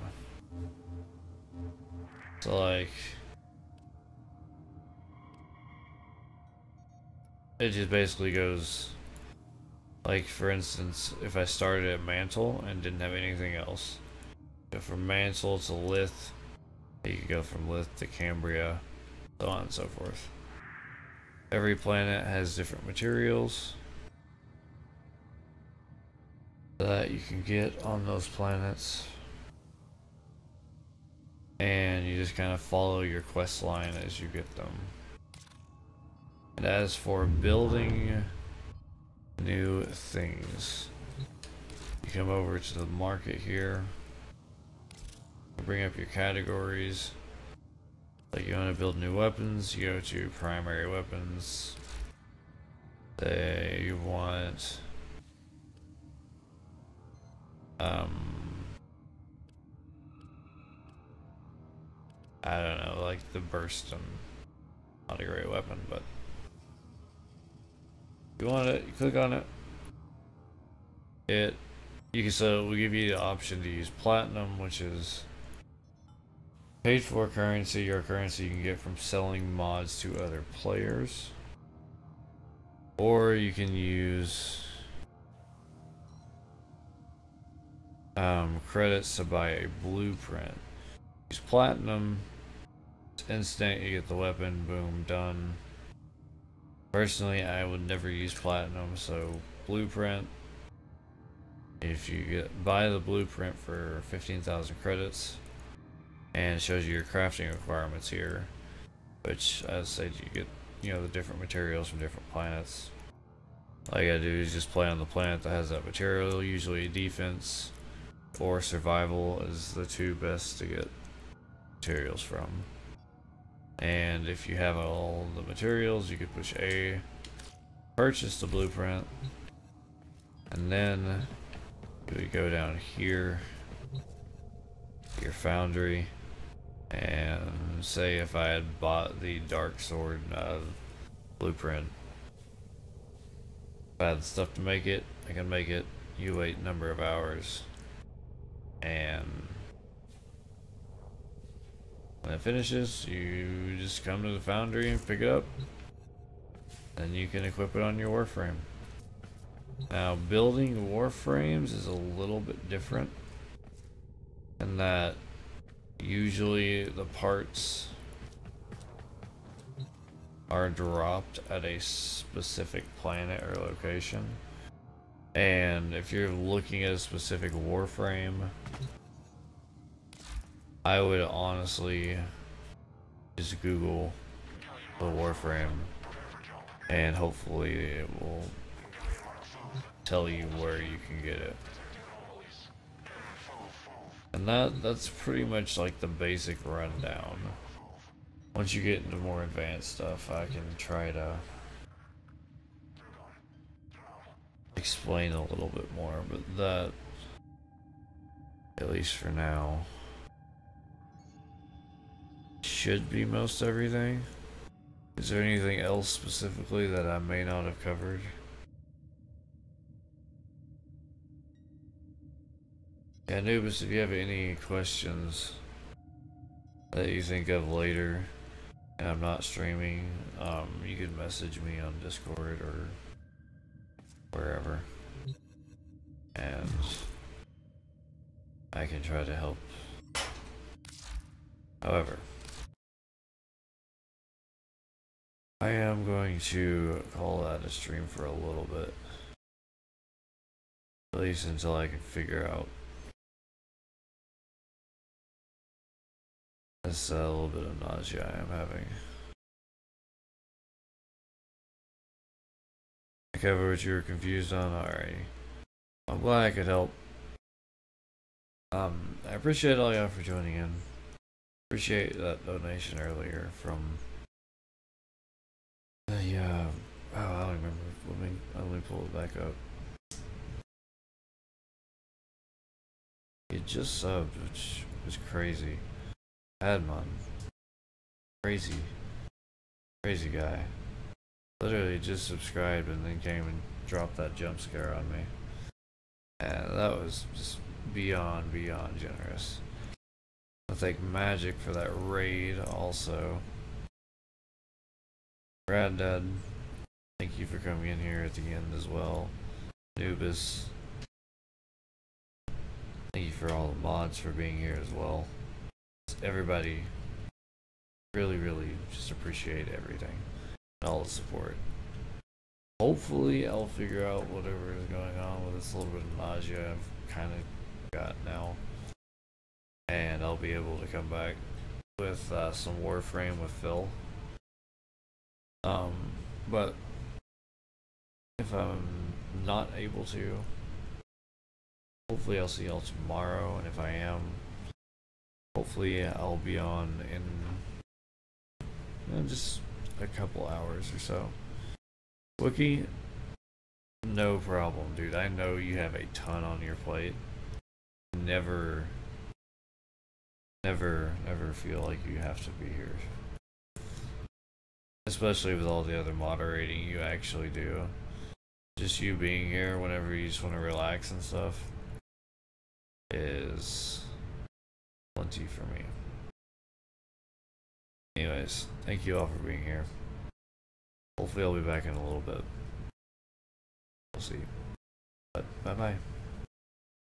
So like, it just basically goes, like for instance, if I started at Mantle and didn't have anything else, go from Mantle to Lith, you can go from Lith to Cambria, so on and so forth. Every planet has different materials that you can get on those planets, and you just kind of follow your quest line as you get them. And as for building new things, you come over to the market here, bring up your categories. Like you want to build new weapons, you go to primary weapons. Say you want I don't know, like the Burston. Not a great weapon, but if you want it, you click on it. So we give you the option to use platinum, which is paid for currency, or currency you can get from selling mods to other players. Or you can use credits to buy a blueprint. Use platinum, it's instant, you get the weapon, boom, done. Personally, I would never use platinum, so blueprint. If you buy the blueprint for 15,000 credits, and it shows you your crafting requirements here, which as I said, you get, you know, the different materials from different planets. All you gotta do is just play on the planet that has that material. Usually defense or survival is the two best to get materials from. And if you have all the materials, you could push A, purchase the blueprint, and then you would go down here, your foundry, and say if I had bought the dark sword blueprint, if I had the stuff to make it, I can make it. You wait number of hours, and when it finishes, you just come to the foundry and pick it up, and you can equip it on your warframe. Now, building warframes is a little bit different in that usually the parts are dropped at a specific planet or location, And if you're looking at a specific warframe, I would honestly just Google the warframe and hopefully it will tell you where you can get it. And that's pretty much like the basic rundown. Once you get into more advanced stuff, I can try to explain a little bit more, but that, at least for now, should be most everything. Is there anything else specifically that I may not have covered? Yeah, Anubis, if you have any questions that you think of later and I'm not streaming, you can message me on Discord or wherever, and I can try to help. However, I am going to call that a stream for a little bit, at least until I can figure out this little bit of nausea I am having. I covered what you were confused on already. I'm glad I could help. I appreciate all y'all for joining in. Appreciate that donation earlier from yeah. Oh, I don't remember. Let me pull it back up. He just subbed, which was crazy. Admon. Crazy guy. Literally just subscribed and then came and dropped that jump scare on me. And that was just beyond generous. I thank Magic for that raid also. Granddad, thank you for coming in here at the end as well. Nubis, thank you for all the mods for being here as well. Everybody, really just appreciate everything. All the support. Hopefully I'll figure out whatever is going on with this little bit of nausea I've kind of got now, and I'll be able to come back with some Warframe with Phil. But if I'm not able to, hopefully I'll see y'all tomorrow, and if I am, hopefully I'll be on in just a couple hours or so. Wookie, no problem, dude. I know you have a ton on your plate. Never feel like you have to be here. Especially with all the other moderating you actually do. Just you being here whenever you just want to relax and stuff is plenty for me. Anyways, thank you all for being here. Hopefully I'll be back in a little bit. We'll see. But bye-bye.